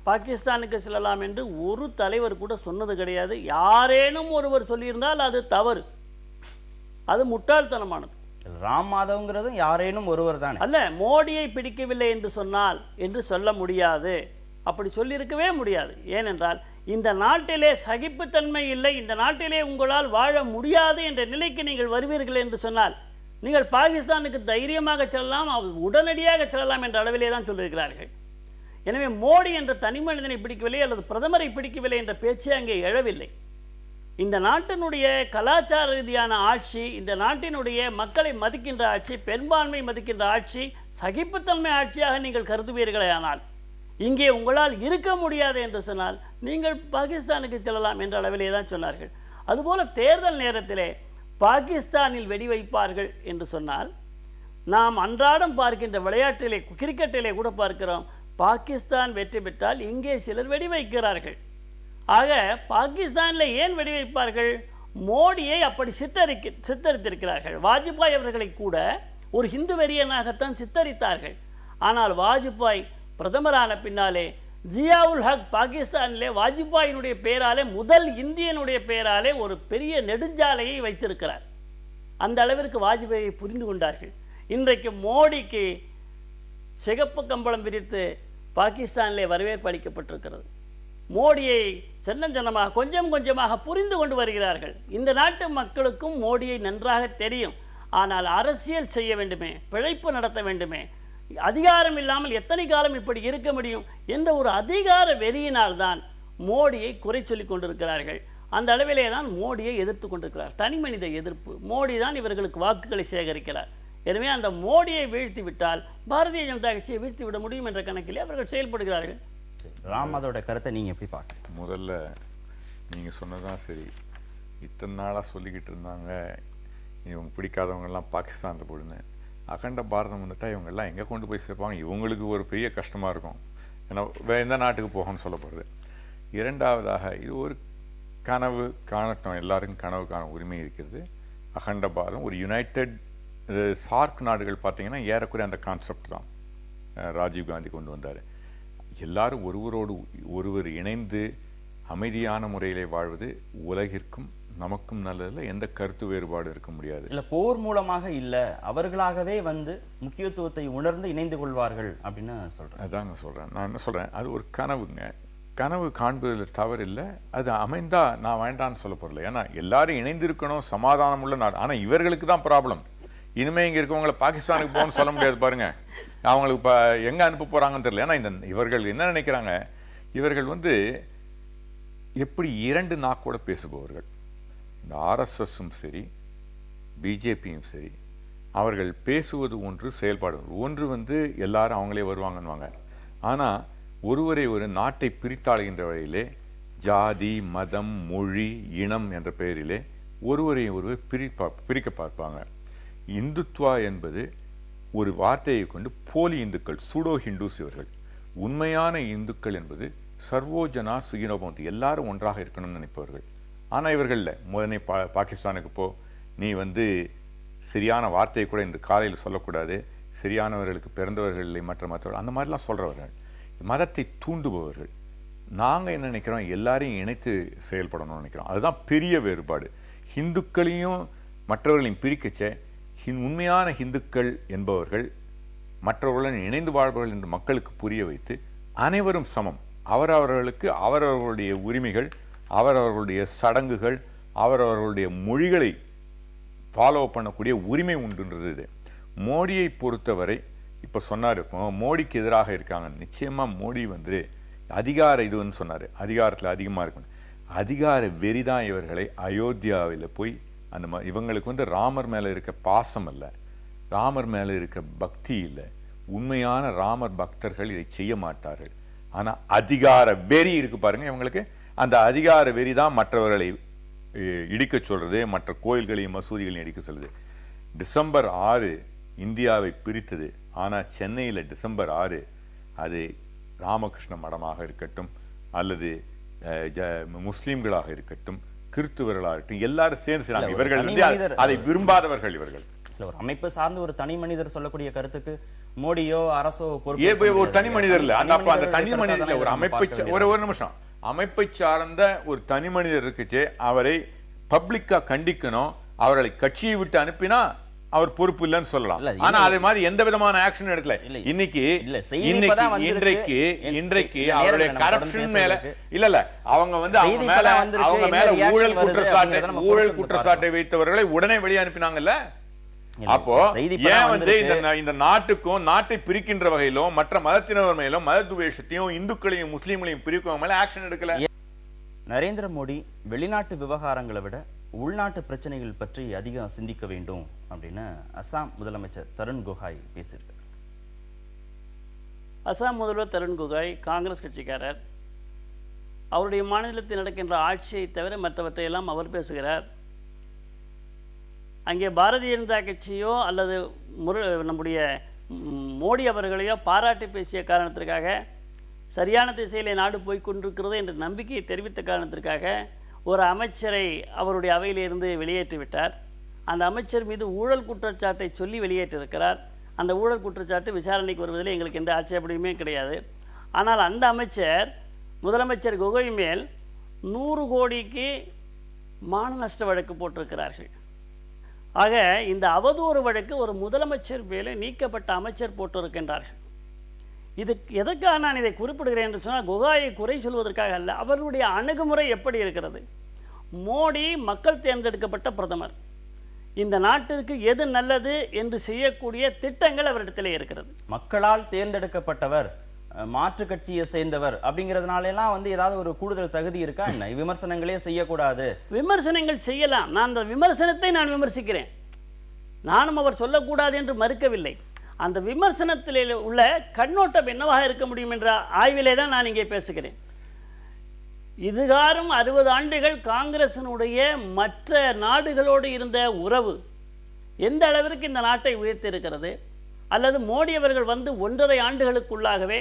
பாகிஸ்தானுக்கு செல்லலாம் என்று ஒரு தலைவர் கூட சொன்னது கிடையாது. யாரேனும் ஒருவர் சொல்லியிருந்தால் அது தவறு, அது முட்டாள்தனமானது. ராம் மாதவ்ங்கிறதும் யாரேனும் ஒருவர் தானே. அல்ல, மோடியை பிடிக்கவில்லை என்று சொன்னால் என்று சொல்ல முடியாது, அப்படி சொல்லியிருக்கவே முடியாது. ஏனென்றால் இந்த நாட்டிலே சகிப்புத்தன்மை இல்லை, இந்த நாட்டிலே உங்களால் வாழ முடியாது என்ற நிலைக்கு நீங்கள் வருவீர்கள் என்று சொன்னால் நீங்கள் பாகிஸ்தானுக்கு தைரியமாக செல்லலாம், உடனடியாக செல்லலாம் என்ற அளவிலே தான் சொல்லியிருக்கிறார்கள். எனவே மோடி என்ற தனி மனிதனை பிடிக்கவில்லை அல்லது பிரதமரை பிடிக்கவில்லை என்ற பேச்சு அங்கே எழவில்லை. இந்த நாட்டினுடைய கலாச்சார ரீதியான ஆட்சி, இந்த நாட்டினுடைய மக்களை மதிக்கின்ற ஆட்சி, பெரும்பான்மை மதிக்கின்ற ஆட்சி, சகிப்புத்தன்மை ஆட்சியாக நீங்கள் கருதுவீர்களே, ஆனால் இங்கே உங்களால் இருக்க முடியாது என்று சொன்னால் நீங்கள் பாகிஸ்தானுக்கு செல்லலாம் என்ற அளவிலே தான் சொன்னார்கள். அதுபோல தேர்தல் நேரத்திலே பாகிஸ்தானில் வெடி வைப்பார்கள் என்று சொன்னால் நாம் அன்றாடம் பார்க்கின்ற விளையாட்டிலே, கிரிக்கெட்டிலே கூட பார்க்கிறோம், பாகிஸ்தான் வெற்றி பெற்றால் இங்கே சிலர் வெடி வைக்கிறார்கள். ஆக பாகிஸ்தானில் ஏன் வெடி வைப்பார்கள்? மோடியை அப்படி சித்தரித்திருக்கிறார்கள். வாஜ்பாய் அவர்களை கூட ஒரு ஹிந்து வெறியனாகத்தான் சித்தரித்தார்கள். ஆனால் வாஜ்பாய் பிரதமரான பின்னாலே ஜியாவுல் ஹக் பாகிஸ்தானிலே வாஜ்பாயினுடைய பெயராலே முதல் இந்தியனுடைய பெயராலே ஒரு பெரிய நெடுஞ்சாலையை வைத்திருக்கிறார். அந்த அளவிற்கு வாஜ்பாயை புரிந்து கொண்டார்கள். இன்றைக்கு மோடிக்கு சிகப்பு கம்பளம் விரித்து பாகிஸ்தானிலே வரவேற்பு அளிக்கப்பட்டிருக்கிறது. மோடியை சின்னஞ்சனமாக கொஞ்சம் கொஞ்சமாக புரிந்து கொண்டு வருகிறார்கள். இந்த நாட்டு மக்களுக்கும் மோடியை நன்றாக தெரியும். ஆனால் அரசியல் செய்ய வேண்டுமே, பிழைப்பு நடத்த வேண்டுமே, அதிகாரம் இல்லாமல் எத்தனை காலம் இப்படி இருக்க முடியும் என்ற ஒரு அதிகார வெறியினால்தான் மோடியை குறை சொல்லிக் கொண்டிருக்கிறார்கள். அந்த அளவிலே தான் மோடியை எதிர்த்து கொண்டிருக்கிறார். தனி மனித எதிர்ப்பு. மோடி தான் இவர்களுக்கு வாக்குகளை சேகரிக்கிறார். எனவே அந்த மோடியை வீழ்த்தி விட்டால் பாரதிய ஜனதா கட்சியை வீழ்த்தி விட முடியும் என்ற கணக்கிலே அவர்கள் செயல்படுகிறார்கள். ராம், அதோட கருத்தை நீங்க எப்படி பார்க்க? முதல்ல நீங்க சொன்னதான் சரி. இத்தனை நாளா சொல்லிக்கிட்டு இருந்தாங்க இவங்க பிடிக்காதவங்கெல்லாம் பாகிஸ்தானில் போடுன்னு. அகண்ட பாரதம் வந்துட்டா இவங்கெல்லாம் எங்கே கொண்டு போய் சேர்ப்பாங்க? இவங்களுக்கு ஒரு பெரிய கஷ்டமாக இருக்கும். ஏன்னா எந்த நாட்டுக்கு போகணும்னு சொல்ல போகிறது. இரண்டாவதாக இது ஒரு கனவு காணட்டும், எல்லாருக்கும் கனவு காண உரிமை இருக்கிறது. அகண்ட பாரதம் ஒரு யுனைடெட் சார்க் நாடுகள் பார்த்தீங்கன்னா ஏறக்குறைய அந்த கான்செப்ட் தான் ராஜீவ் காந்தி கொண்டு வந்தார். எல்லாரும் ஒருவரோடு ஒருவர் இணைந்து அமைதியான முறையிலே வாழ்வது உலகிற்கும் நமக்கும் நல்லதில்ல. எந்த கருத்து வேறுபாடு இருக்க முடியாது. இல்ல போர் மூலமாக இல்ல, அவர்களாகவே வந்து முக்கியத்துவத்தை உணர்ந்து இணைந்து கொள்வார்கள் அப்படின்னு சொல்றேன். அதாங்க சொல்றேன். நான் என்ன சொல்றேன், அது ஒரு கனவுங்க. கனவு காண்பதில் தவறு இல்லை. அது அமைந்தா நான் வேண்டான்னு சொல்ல போறல. ஏன்னா எல்லாரும் இணைந்திருக்கணும், சமாதானம் உள்ள நாடு. ஆனா இவர்களுக்கு தான் ப்ராப்ளம். இனிமே இங்க இருக்கவங்களை பாகிஸ்தானுக்கு போகணும்னு சொல்ல முடியாது பாருங்க. அவங்களுக்கு இப்போ எங்க அனுப்ப போறாங்கன்னு தெரியல. ஏன்னா இவர்கள் என்ன நினைக்கிறாங்க, இவர்கள் வந்து எப்படி இரண்டு நாக்கோட பேசுபவர்கள். இந்த ஆர்எஸ்எஸும் சரி பிஜேபியும் சரி, அவர்கள் பேசுவது ஒன்று, செயல்பாடு ஒன்று. வந்து எல்லாரும் அவங்களே வருவாங்கன்னுவாங்க. ஆனால் ஒருவரை ஒரு நாட்டை பிரித்தாளுகின்ற வழியிலே ஜாதி, மதம், மொழி, இனம் என்ற பெயரிலே ஒருவரை ஒருவர் பிரிக்க பார்ப்பாங்க. இந்துத்வா என்பது ஒரு வார்த்தையை கொண்டு போலி இந்துக்கள், சூடோ ஹிந்துஸ் இவர்கள். உண்மையான இந்துக்கள் என்பது சர்வோஜனா சுகினோபந்தி, எல்லாரும் ஒன்றாக இருக்கணும்னு நினைப்பவர்கள். ஆனால் இவர்களில் முதனே பாகிஸ்தானுக்கு போ, நீ வந்து சரியான வார்த்தையை கூட இந்த காலையில் சொல்லக்கூடாது, சரியானவர்களுக்கு பிறந்தவர்களை மற்றவர்கள் அந்த மாதிரிலாம் சொல்கிறவர்கள், மதத்தை தூண்டுபவர்கள். நாங்கள் என்ன நினைக்கிறோம், எல்லாரையும் இணைத்து செயல்படணும்னு நினைக்கிறோம். அதுதான் பெரிய வேறுபாடு. ஹிந்துக்களையும் மற்றவர்களையும் பிரிக்கச்சே உண்மையான ஹிந்துக்கள் என்பவர்கள் மற்றவர்களுடன் இணைந்து வாழ்பவர்கள் என்று மக்களுக்கு புரிய வைத்து அனைவரும் சமம், அவரவர்களுக்கு அவரவர்களுடைய உரிமைகள், அவரவர்களுடைய சடங்குகள், அவரவர்களுடைய மொழிகளை ஃபாலோ பண்ணக்கூடிய உரிமை உண்டுன்றது இது. மோடியை பொறுத்தவரை இப்போ சொன்னார், மோடிக்கு எதிராக இருக்காங்க. நிச்சயமாக மோடி வந்து அதிகார இதுன்னு சொன்னார், அதிகாரத்தில் அதிகமாக இருக்கணும். அதிகார வெறிதான் இவர்களை அயோத்தியாவில் போய் அந்த இவங்களுக்கு வந்து ராமர் மேலே இருக்க பாசம் இல்லை, ராமர் மேலே இருக்க பக்தி இல்லை. உண்மையான ராமர் பக்தர்கள் இதை செய்ய மாட்டார்கள். ஆனால் அதிகார வெறி இருக்கு பாருங்க இவங்களுக்கு. அந்த அதிகார வெறி தான் மற்றவர்களை இடிக்க சொல்றது, மற்ற கோயில்களையும் மசூதிகளையும் இடிக்க சொல்லுது. டிசம்பர் 6 இந்தியாவை பிரித்தது. ஆனால் சென்னையில் டிசம்பர் 6 அது ராமகிருஷ்ண மடமாக இருக்கட்டும், அல்லது முஸ்லீம்களாக இருக்கட்டும், கிறிஸ்துவர்களாக இருக்கட்டும், எல்லாரும் சேர்ந்து செய்றாங்க. இவர்கள் வந்து அதை விரும்பாதவர்கள். இவர்கள் ஒரு அமைப்பு சார்ந்து ஒரு தனி மனிதர் சொல்லக்கூடிய கருத்துக்கு மோடியோ அரசோ பொறுப்பு. ஒரு தனி மனிதர் இல்ல, அந்த தனி மனிதர் ஒரு அமைப்பை, ஒரு நிமிஷம், அமைப்பை சார்ந்த ஒரு தனி மனிதர் இருக்குச்சே, அவரை பப்ளிக்கா கண்டிக்கணும். அவர்களை கட்சியை விட்டு அனுப்பினா அவர் பொறுப்பு இல்லைன்னு சொல்லலாம். ஆனா அதே மாதிரி எந்த விதமான ஆக்ஷன் எடுக்கல. இன்னைக்கு அவருடைய கரப்ஷன் மேல இல்ல அவங்க வந்து அவங்க மேல ஊழல் குற்றச்சாட்டை வைத்தவர்களை உடனே வெளியே அனுப்பினாங்கல்ல. அப்போ ஏன் வந்து இந்த நாட்டுக்கும் நாட்டை பிரிக்கின்ற வகையிலும் மற்ற மதத்தினர் மேலும் மத துவேஷத்தையும் இந்துக்களையும் முஸ்லீம்களையும் பிரிக்கும் மேல ஆக்ஷன் எடுக்கல. நரேந்திர மோடி வெளிநாட்டு விவகாரங்களை விட உள்நாட்டு பிரச்சனைகள் பற்றி அதிகம் சிந்திக்க வேண்டும் அப்படின்னு அசாம் முதலமைச்சர் தருண் கோகாய் பேசியிருக்கார். அசாம் முதல்வர் தருண் கோகாய் காங்கிரஸ் கட்சிக்காரர். அவருடைய மாநிலத்தில் நடக்கின்ற ஆட்சியை தவிர மற்றவற்றையெல்லாம் அவர் பேசுகிறார். அங்கே பாரதிய ஜனதா கட்சியோ அல்லது நம்முடைய மோடி அவர்களையோ பாராட்டி பேசிய காரணத்திற்காக, சரியான திசையிலே நாடு போய்கொண்டிருக்கிறது என்ற நம்பிக்கையை தெரிவித்த காரணத்திற்காக ஒரு அமைச்சரை அவருடைய அவையிலிருந்து வெளியேற்றிவிட்டார். அந்த அமைச்சர் மீது ஊழல் குற்றச்சாட்டை சொல்லி வெளியேற்றிருக்கிறார். அந்த ஊழல் குற்றச்சாட்டு விசாரணைக்கு வருவதில் எங்களுக்கு எந்த ஆட்சேபனையுமே கிடையாது. ஆனால் அந்த அமைச்சர் முதலமைச்சர் கோகோய் மேல் 100 கோடிக்கு மான நஷ்ட வழக்கு போட்டிருக்கிறார்கள். ஆக இந்த அவதூறு வழக்கு ஒரு முதலமைச்சர் மேலே நீக்கப்பட்ட அமைச்சர் போட்டிருக்கின்றார்கள். இதுக்கு எதற்காக நான் இதை குறிப்பிடுகிறேன் என்று சொன்னால், கோகாயை குறை சொல்வதற்காக அல்ல, அவருடைய அணுகுமுறை எப்படி இருக்கிறது. மோடி மக்கள் தேர்ந்தெடுக்கப்பட்ட பிரதமர், இந்த நாட்டிற்கு எது நல்லது என்று செய்யக்கூடிய திட்டங்கள் அவரிடத்திலே இருக்கிறது. மக்களால் தேர்ந்தெடுக்கப்பட்டவர், மாற்று கட்சியை சேர்ந்தவர் அப்படிங்கிறதுனால வந்து ஏதாவது ஒரு கூடுதல் தகுதி இருக்கா என்ன? விமர்சனங்களே செய்யக்கூடாது. விமர்சனங்கள் செய்யலாம். நான் அந்த விமர்சனத்தை விமர்சிக்கிறேன். நானும் அவர் சொல்லக்கூடாது என்று மறுக்கவில்லை. அந்த விமர்சனத்தில் உள்ள கண்ணோட்டம் என்னவாக இருக்க முடியும் என்ற ஆய்விலே தான் நான் இங்கே பேசுகிறேன். இதுகாரும் 60 ஆண்டுகள் காங்கிரசினுடைய மற்ற நாடுகளோடு இருந்த உறவு எந்த அளவிற்கு இந்த நாட்டை உயர்த்தியிருக்கிறது, அல்லது மோடி அவர்கள் வந்து 1.5 ஆண்டுகளுக்குள்ளாகவே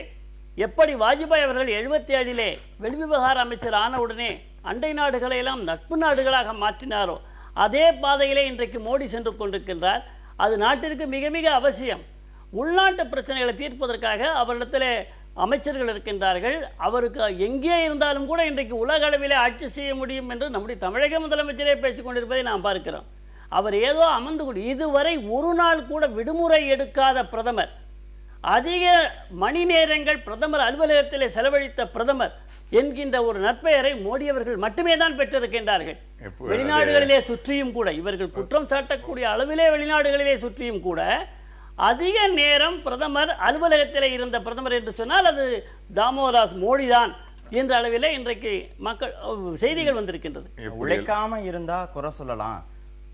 எப்படி வாஜ்பாய் அவர்கள் 77 வெளிவிவகார அமைச்சர் ஆனவுடனே அண்டை நாடுகளை எல்லாம் நட்பு நாடுகளாக மாற்றினாரோ அதே பாதையிலே இன்றைக்கு மோடி சென்று கொண்டிருக்கின்றார். அது நாட்டிற்கு மிக மிக அவசியம். உள்நாட்டு பிரச்சனைகளை தீர்ப்பதற்காக அவரிடத்தில் அமைச்சர்கள் இருக்கின்றார்கள். அவருக்கு எங்கே இருந்தாலும் கூட இன்றைக்கு உலக அளவிலே ஆட்சி செய்ய முடியும் என்று நம்முடைய தமிழக முதலமைச்சரே பேசிக் கொண்டிருப்பதை நாம் பார்க்கிறோம். அவர் ஏதோ அமர்ந்து கொண்டு இதுவரை ஒரு நாள் கூட விடுமுறை எடுக்காத பிரதமர், அதிக மணி நேரங்கள் பிரதமர் அலுவலகத்திலே செலவழித்த பிரதமர் என்கின்ற ஒரு நற்பெயரை மோடி அவர்கள் மட்டுமே தான் பெற்றிருக்கின்றார்கள். வெளிநாடுகளிலே சுற்றியும் கூட, இவர்கள் குற்றம் சாட்டக்கூடிய அளவிலே வெளிநாடுகளிலே சுற்றியும் கூட அதிக நேரம் பிரதமர் அலுவலகத்திலே இருந்த பிரதமர் என்று சொன்னால் அது தாமோதாஸ் மோடி தான் என்ற அளவிலே இன்றைக்கு மக்கள் செய்திகள் வந்திருக்கின்றது. உழைக்காம இருந்தா குறை சொல்லலாம்,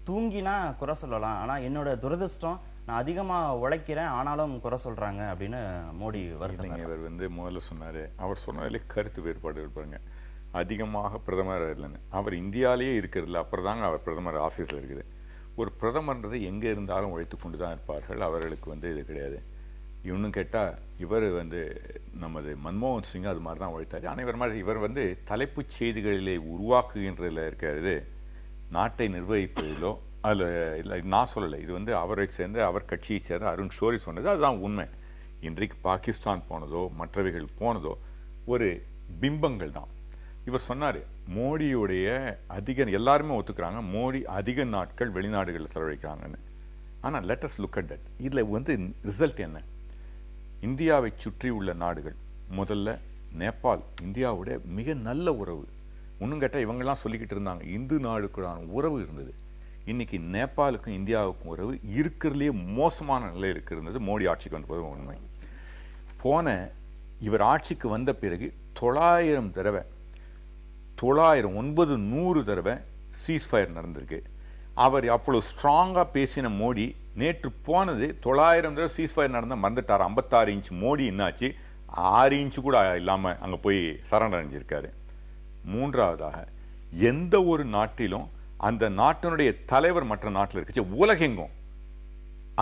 தூங்கினா குறை சொல்லலாம், ஆனா என்னோட துரதிர்ஷ்டம் நான் அதிகமா உழைக்கிறேன் ஆனாலும் குறை சொல்றாங்க அப்படின்னு மோடி வருத்தம். இவர் முதல்ல சொன்னாரு, அவர் சொன்னதிலே கருத்து வேறுபாடு இருப்பாங்க. அதிகமாக பிரதமர் இல்லைன்னு, அவர் இந்தியாவிலேயே இருக்கிறதில்ல, அப்புறம் தாங்க அவர் பிரதமர் ஆஃபீஸில் இருக்குது. ஒரு பிரதமர்ன்றது எங்கே இருந்தாலும் உழைத்து கொண்டு தான் இருப்பார்கள். அவர்களுக்கு இது கிடையாது. இன்னும் கேட்டால் இவர் நமது மன்மோகன் சிங் அது மாதிரி தான் உழைத்தார். ஆனால் இவர் தலைப்புச் செய்திகளிலே உருவாக்குகின்றதில் இருக்கிறது, நாட்டை நிர்வகிப்பதிலோ அதில் இல்லை. நான் சொல்லலை, இது அவரை சேர்ந்த அவர் கட்சியை சேர்ந்த அருண் ஷோரி சொன்னது, அதுதான் உண்மை. இன்றைக்கு பாகிஸ்தான் போனதோ மற்றவைகள் போனதோ ஒரு பிம்பங்கள் தான். இவர் சொன்னார், மோடியுடைய எல்லாருமே ஒத்துக்கிறாங்க, மோடி அதிக நாட்கள் வெளிநாடுகளில் செலவழிக்கிறாங்கன்னு. ஆனால் let us look at that. இதில் ரிசல்ட் என்ன? இந்தியாவை சுற்றி உள்ள நாடுகள், முதல்ல நேபாள் இந்தியாவுடைய மிக நல்ல உறவு. இன்னும் கேட்டால் இவங்கெல்லாம் சொல்லிக்கிட்டு இருந்தாங்க இந்து நாடுக்குள்ளான உறவு இருந்தது. இன்னைக்கு நேபாளுக்கும் இந்தியாவுக்கும் உறவு இருக்கிறதுலேயே மோசமான நிலையில் இருந்தது மோடி ஆட்சிக்கு வந்த போது உண்மை. இவர் ஆட்சிக்கு வந்த பிறகு 900 தடவை 900 தடவை சீஸ்ஃபயர் நடந்திருக்கு. அவர் அவ்வளோ ஸ்ட்ராங்காக பேசின மோடி நேற்று போனது 900 தடவை சீஸ்ஃபயர் நடந்தால் மறந்துட்டார். 56 இன்ச் மோடி என்னாச்சு, 6 இன்ச்சு கூட இல்லாமல் அங்கே போய் சரண் அடைஞ்சிருக்காரு. மூன்றாவதாக, எந்த ஒரு நாட்டிலும் அந்த நாட்டினுடைய தலைவர் மற்ற நாட்டில் இருக்குச்சு, உலகெங்கும்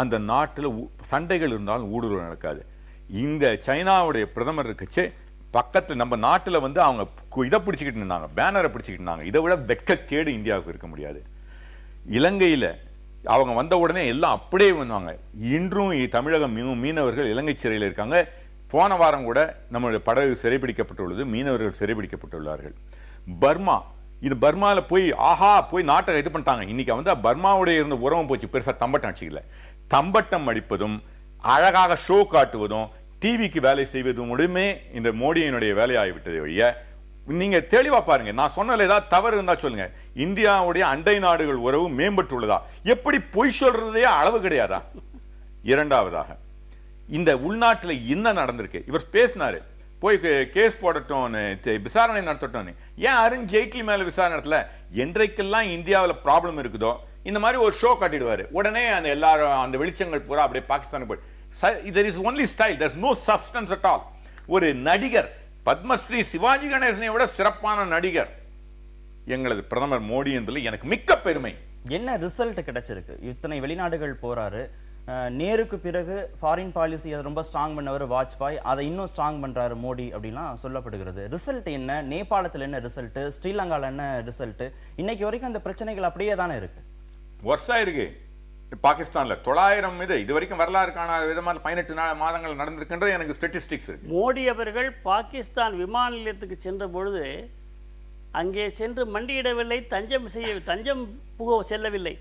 அந்த நாட்டில் சண்டைகள் இருந்தாலும் ஊடுருவல் நடக்காது. இந்த சைனாவுடைய பிரதமர் இருக்குச்சு, பக்கத்தில் நம்ம நாட்டில் அவங்க இதை பிடிச்சிக்கிட்டு இருந்தாங்க, பேனரை பிடிச்சிக்கிட்டு இருந்தாங்க. இதை விட வெட்கக்கேடு இந்தியாவுக்கு இருக்க முடியாது. இலங்கையில் அவங்க வந்த உடனே எல்லாம் அப்படியே வந்தாங்க. இன்றும் தமிழக மீனவர்கள் இலங்கை சிறையில் இருக்காங்க. போன வாரம் கூட நம்மளுடைய படகு சிறைபிடிக்கப்பட்டுள்ளது, மீனவர்கள் சிறைபிடிக்கப்பட்டுள்ளார்கள். பர்மாவில் போய் நாட்டை இது பண்ணிட்டாங்க. இன்னைக்கு பர்மாவுடைய இருந்த உறவும் போச்சு, பெருசாக தம்பட்டம் அடிச்சுக்கல. தம்பட்டம் அடிப்பதும் அழகாக ஷோ காட்டுவதும் டிவிக்கு வேலை செய்வதும் மட்டுமே இந்த மோடியினுடைய வேலையாகிவிட்டதை ஒழிய, நீங்க தெளிவா பாருங்க, நான் சொன்னதுல ஏதாவது தவறு இருந்தா சொல்லுங்க. இந்தியாவுடைய அண்டை நாடுகள் உறவு மேம்பட்டுள்ளதா? எப்படி பொய் சொல்றதே அளவு கிடையாதா? இரண்டாவதாக, இந்த உள்நாட்டில் என்ன நடந்திருக்கு? இவர் பேசினாரு, போய் கேஸ் போடட்டும், விசாரணை நடத்தட்டும். ஏன் அருண் ஜெய்ட்லி மேல விசாரணை நடத்தல? என்றைக்கெல்லாம் இந்தியாவில் ப்ராப்ளம் இருக்குதோ இந்த மாதிரி ஒரு ஷோ காட்டிடுவாரு, உடனே அந்த எல்லாரும் அந்த வெளிச்சங்கள் பூரா அப்படியே பாகிஸ்தானுக்கு போய். there is only style, there is no substance at all. ஒரு நடிகர், பத்மஸ்ரீ சிவாஜி கணேசனை விட சிறப்பான நடிகர் எங்களது பிரதமர் மோடி என்பதில் எனக்கு மிக்க பெருமை. என்ன ரிசல்ட் கிடைச்சிருக்கு? இத்தனை வெளிநாடுகள் போறாரு, நேருக்கு பிறகு ஃபாரின் பாலிசி அதை ரொம்ப ஸ்ட்ராங் பண்ணவர் வாஜ்பாய், அதை இன்னும் ஸ்ட்ராங் பண்றாரு மோடி அப்படின்லாம் சொல்லப்படுகிறது. ரிசல்ட் என்ன? நேபாளத்தில் என்ன ரிசல்ட்? ஸ்ரீலங்காவில் என்ன ரிசல்ட்? இன்னைக்கு வரைக்கும் அந்த பிரச்சனைகள் அப்படியே தானே இருக்கு. வருஷம் இருக்கு. பாகிஸ்தான்ல 900 இது வரைக்கும் வரலாறு காணாத விதமான 18 மாதங்கள் நடந்திருக்கின்றது எனக்கு ஸ்டாட்டிஸ்டிக்ஸ் இருக்கு. மோடி அவர்கள் பாகிஸ்தான் விமான நிலையத்துக்கு சென்ற பொழுது அங்கே சென்று மண்டியிடவில்லை, தஞ்சம் புக செல்லவில்லை.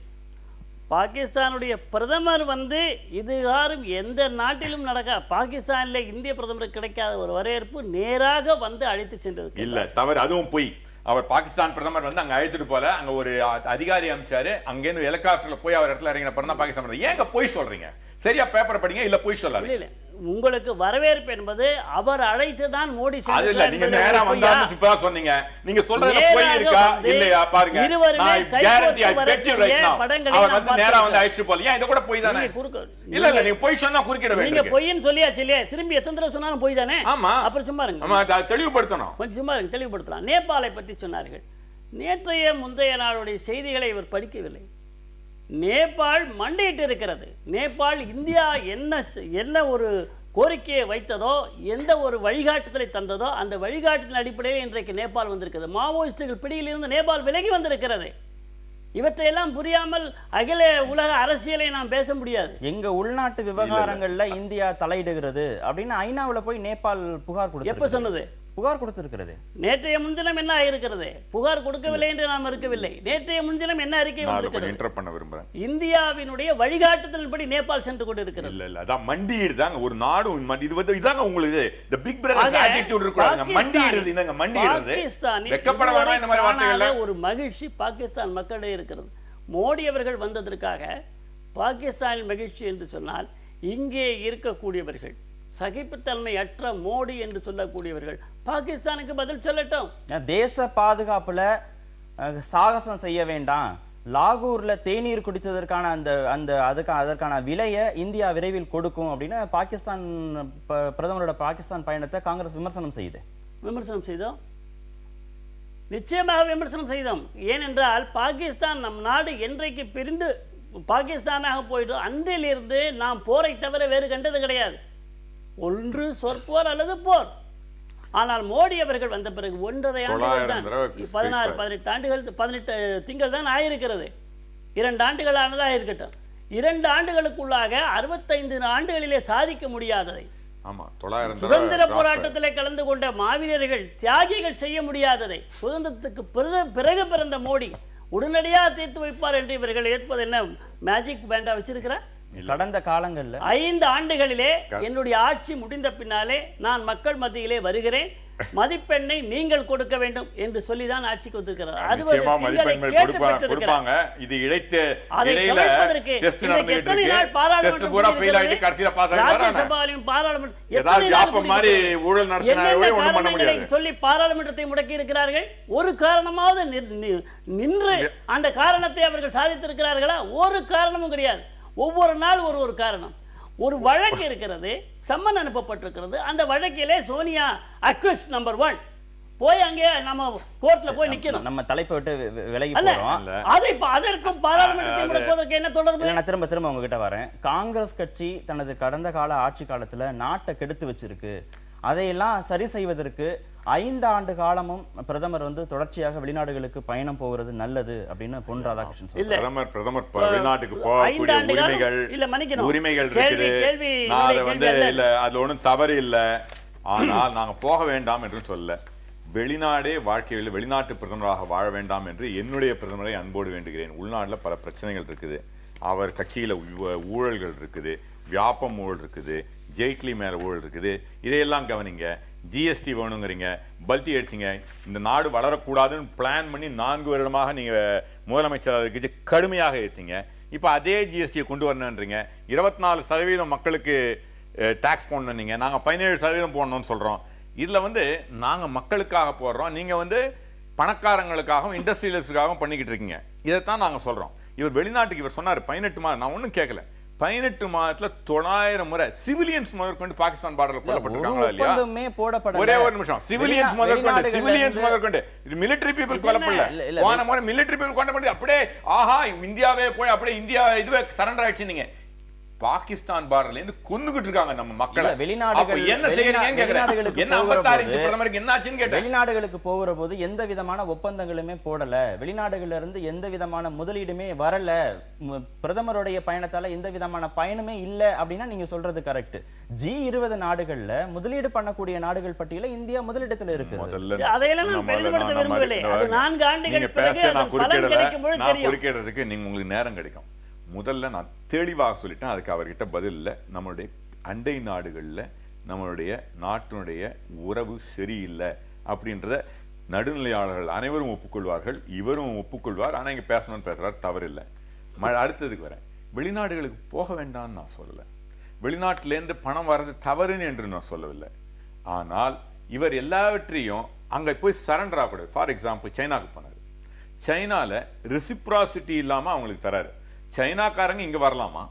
பாகிஸ்தானுடைய பிரதமர் வந்து இதுகாரும் எந்த நாட்டிலும் பாகிஸ்தானில் இந்திய பிரதமருக்கு கிடைக்காத ஒரு வரவேற்பு நேராக வந்து அழைத்து சென்றது இல்ல, தவறு, அதுவும் போய். அவர் பாகிஸ்தான் பிரதமர் வந்து அங்க அழைத்துட்டு போல, அங்க ஒரு அதிகாரி அனுப்பிச்சாரு, அங்கேருந்து ஹெலிகாப்டர்ல போய் அவர் இடத்துல இறங்கின பிறகு பாகிஸ்தான். ஏங்க போய் சொல்றீங்க? சரியா பேப்பர் படிங்க, இல்ல போய் சொல்லாதீங்க. இல்ல உங்களுக்கு வரவேற்பு என்பது அவர் அழைத்து தான் மோடி அது இல்ல, நீங்க நேரா வந்தான்னு இப்ப சொன்னீங்க. நீங்க சொல்றது போய் இருக்கா இல்லையா பாருங்க. நான் guarantee I bet you right now. அவர் வந்து நேரா வந்து அழைச்சு போல. ஏன் இத கூட போய் தானே? இல்ல இல்ல, நீங்க போய் சொன்னா குறுக்கிட வேண்டாம். நீங்க பொய்ன்னு சொல்லியாச்சு இல்லையா? திரும்பி எத்தனை தடவை சொன்னாலும் போய் தானே? ஆமா. அப்புறம் சும்மா இருங்க. ஆமா, தெளிவுபடுத்தணும். கொஞ்சம் சும்மா இருங்க, தெளிவுபடுத்தலாம். நேபாளை பற்றி சொன்னார்கள். நேற்றைய முந்தைய நாளுடைய செய்திகளை இவர் படிக்கவில்லை. நேபாள் மண்டியிட்டு இருக்கிறது. நேபாள் இந்தியா என்ன ஒரு கோரிக்கையை வைத்ததோ, எந்த ஒரு வழிகாட்டுதலை தந்ததோ, அந்த வழிகாட்டுதல் அடிப்படையில் இன்றைக்கு நேபாள் வந்திருக்கிறது. மாவோயிஸ்டுகள் பிடியிலிருந்து நேபாள் விலகி வந்திருக்கிறது. இவற்றையெல்லாம் புரியாமல் அகில உலக அரசியலை நாம் பேச முடியாது. எங்க உள்நாட்டு விவகாரங்கள்ல இந்தியா தலையிடுகிறது அப்படின்னு ஐநாவுல போய் நேபாள் புகார் கொடுத்து எப்ப சொன்னது? புகார் கொடுத்திருக்கிறது. நேற்றைய முன்தினம் என்ன ஆயிருக்கிறது? புகார் கொடுக்கவில்லை என்று நாம் இருக்கவில்லை. நேற்றைய முன்தினம் என்ன அறிக்கை வந்திருக்கிறது? இன்டர் பண்ண விரும்புறேன். இந்தியாவினுடைய வழிகாட்டுதலின்படி நேபாள் சென்று கொண்டிருக்கிறது. இல்ல இல்ல, அதான் மண்டியிடுதாங்க ஒரு நாடு. இது வந்து இதாங்க உங்களுக்கு தி பிக் பிரதர் ஆட்டிட்யூட் இருக்குங்க. மண்டியிடுது, என்னங்க மண்டியிடுது? வெக்கப்பட வேணாம் இந்த மாதிரி வார்த்தைகள்ல. ஒரு மகிழ்ச்சி பாகிஸ்தான் மக்களிடையே இருக்கிறது. மோடி அவர்கள் வந்ததற்காக பாகிஸ்தானில் மகிழ்ச்சி என்று சொன்னால், இங்கே இருக்கக்கூடியவர்கள் சகிப்புத்தன்மை அற்ற மோடி என்று சொல்லக்கூடியவர்கள் பாகிஸ்தானுக்கு பதில் சொல்லட்டும். தேச பாதுகாப்புல சாகசம் செய்ய வேண்டாம். லாகூர்ல தேநீர் குடித்ததற்கான அதற்கான விலையை இந்தியா விரைவில் கொடுக்கும் அப்படின்னு பாகிஸ்தான் பிரதமரோட பாகிஸ்தான் பயணத்தை காங்கிரஸ் விமர்சனம் செய்தோம். நிச்சயமாக விமர்சனம் செய்தோம். ஏனென்றால் பாகிஸ்தான் நம் நாடு என்றைக்கு பிரிந்து பாகிஸ்தானாக போயிடும் அன்றிலிருந்து நாம் போரை தவிர வேறு கண்டது கிடையாது. ஒன்று சொற்போர் அல்லது போர். ஆனால் மோடி அவர்கள் வந்த பிறகு 1.5 ஆண்டுகள் தான், 18 ஆண்டுகள் 18 திங்கள் தான் ஆயிருக்கிறது. 2 ஆண்டுகள் ஆனதாக இருக்கட்டும். 2 ஆண்டுகளுக்குள்ளாக 65 ஆண்டுகளிலே சாதிக்க முடியாததை, சுதந்திர போராட்டத்திலே கலந்து கொண்ட மாவீரர்கள் தியாகிகள் செய்ய முடியாததை சுதந்திரத்துக்கு பிறகு பிறந்த மோடி உடனடியாக தீர்த்து வைப்பார் என்று இவர்கள் ஏற்பது என்ன மேஜிக் பேண்டா வச்சிருக்கிறார்? கடந்த காலங்கள்ல 5 ஆண்டுகளிலே என்னுடைய ஆட்சி முடிந்த பின்னாலே நான் மக்கள் மத்தியிலே வருகிறேன், மதிப்பெண்ணை நீங்கள் கொடுக்க வேண்டும் என்று சொல்லிதான் ஆட்சிக்கு வந்திருக்கிறார். சொல்லி பாராளுமன்றத்தை முடக்கி இருக்கிறார்கள். ஒரு காரணமாவது நின்று அந்த காரணத்தை அவர்கள் சாதித்திருக்கிறார்களா? ஒரு காரணமும் கிடையாது. ஒவ்வொரு நாள் ஒரு காரணம். ஒரு வழக்கு இருக்கிறது, சம்மன் அனுப்பப்பட்டிருக்கிறது. அந்த வழக்கிலே சோனியா அக்யூஸ் நம்பர் 1 போய் அங்கே நம்ம கோர்ட்ல போய் நிக்கணும். நம்ம தலைப்பை விட்டு விலகி போறோம். அதற்கும் பாராளுமன்றத்தை முடக்குவதற்கு என்ன தொடர்பு? நான் திரும்ப உங்ககிட்ட வரேன். காங்கிரஸ் கட்சி தனது கடந்த கால ஆட்சி காலத்துல நாட்டை கெடுத்து வச்சிருக்கு. அதையெல்லாம் சரி செய்வதற்கு 5 ஆண்டு காலமும் பிரதமர் வந்து தொடர்ச்சியாக வெளிநாடுகளுக்கு பயணம் போகிறது நல்லது அப்படின்னு பொன் ராதாகிருஷ்ணன் சொல்றாரு. பிரதமர் வெளிநாட்டுக்கு போகக்கூடிய உரிமைகள் இருக்குது. அது வந்து இல்ல, அது ஒன்றும் தவறு இல்லை. ஆனால் நாங்க போக வேண்டாம் என்று சொல்ல, வெளிநாடே வாழ்க்கையில் வெளிநாட்டு பிரதமராக வாழ வேண்டாம் என்று என்னுடைய பிரதமரை அன்போடு வேண்டுகிறேன். உள்நாட்டில் பல பிரச்சனைகள் இருக்குது. அவர் கட்சியில ஊழல்கள் இருக்குது, வியாபம் ஊழல் இருக்குது, ஜெய்ட்லி மேல ஊழல் இருக்குது. இதையெல்லாம் கவனிங்க. ஜிஎஸ்டி வேணுங்கிறீங்க, பல்டி அடிச்சிங்க. இந்த நாடு வளரக்கூடாதுன்னு பிளான் பண்ணி 4 வருடமாக நீங்க முதலமைச்சராக இருக்கு கடுமையாக ஏற்றீங்க. இப்போ அதே ஜிஎஸ்டியை கொண்டு வரணுன்றீங்க. 24% மக்களுக்கு டாக்ஸ் போடணுன்னீங்க. நாங்கள் 17% போடணும்னு சொல்றோம். இதுல வந்து நாங்க மக்களுக்காக போடுறோம், நீங்க வந்து பணக்காரங்களுக்காகவும் இண்டஸ்ட்ரியலிஸ்டுக்காகவும் பண்ணிக்கிட்டு இருக்கீங்க. இதைத்தான் நாங்க சொல்றோம். இவர் வெளிநாட்டுக்கு இவர் சொன்னார் 18 மாதம். நான் ஒன்றும் கேட்கல. 18 மாதத்துல 900 முறை சிவிலியன்ஸ் முதற்கொண்டு பாகிஸ்தான் பார்டர்ல கொல்லப்பட்டிருக்காங்களா இல்லையா? ஒரே ஒரு நிமிஷம். சிவிலியன்ஸ் முதற்கொண்டு மிலிட்டரி பீப்புள் கொல்லப்படல. போன முறை மிலிட்டரி பீப்புள் கொல்லப்பட்டு அப்படியே ஆஹா இந்தியாவே போய் அப்படியே இந்தியா இதுவே சரண்டர் ஆயிடுச்சு. நீங்க பாகிஸ்தான் பார்டர்ல இருந்து கொன்னுகிட்டு இருக்காங்க நம்ம மக்களை. வெளிநாடுகளுக்கு போகிற போது எந்த விதமான ஒப்பந்தங்களுமே போடல, வெளிநாடுகள்ல இருந்து எந்த விதமான முதலீடுமே வரல, பிரதமருடைய பயணத்தால எந்த விதமான பயனுமே இல்ல அப்படின்னா நீங்க சொல்றது கரெக்ட். G20 நாடுகள்ல முதலீடு பண்ணக்கூடிய நாடுகள் பட்டியல இந்தியா முதலிடத்துல இருக்கு. அதையெல்லாம் நான் பெருமைப்படுத்த விரும்பவில்லை. அது 4 ஆண்டுகள் பிறகு பலன் கிடைக்கும் பொழுது தெரியும். குறுக்கிடுறதுக்கு நீங்க உங்களுக்கு நேரம் கிடைக்கும். முதல்ல நான் தெளிவாக சொல்லிட்டேன், அதுக்கு அவர்கிட்ட பதில் இல்லை. நம்மளுடைய அண்டை நாடுகளில் நம்மளுடைய நாட்டினுடைய உறவு சரியில்லை அப்படின்றத நடுநிலையாளர்கள் அனைவரும் ஒப்புக்கொள்வார்கள், இவரும் ஒப்புக்கொள்வார். ஆனால் இங்கே பேசணும்னு பேசுறாரு, தவறில்லை. அடுத்ததுக்கு வரேன். வெளிநாடுகளுக்கு போக வேண்டாம்னு நான் சொல்லலை, வெளிநாட்டிலேருந்து பணம் வர்றது தவறுன்னு என்று நான் சொல்லவில்லை. ஆனால் இவர் எல்லாவற்றையும் அங்கே போய் சரண்டர் ஆகக்கூடாது. ஃபார் எக்ஸாம்பிள் சைனாவுக்கு போனார், சைனால ரெசிப்ராசிட்டி இல்லாமல் அவங்களுக்கு தராரு. சைனாக்காரங்க இங்க வரலாமா,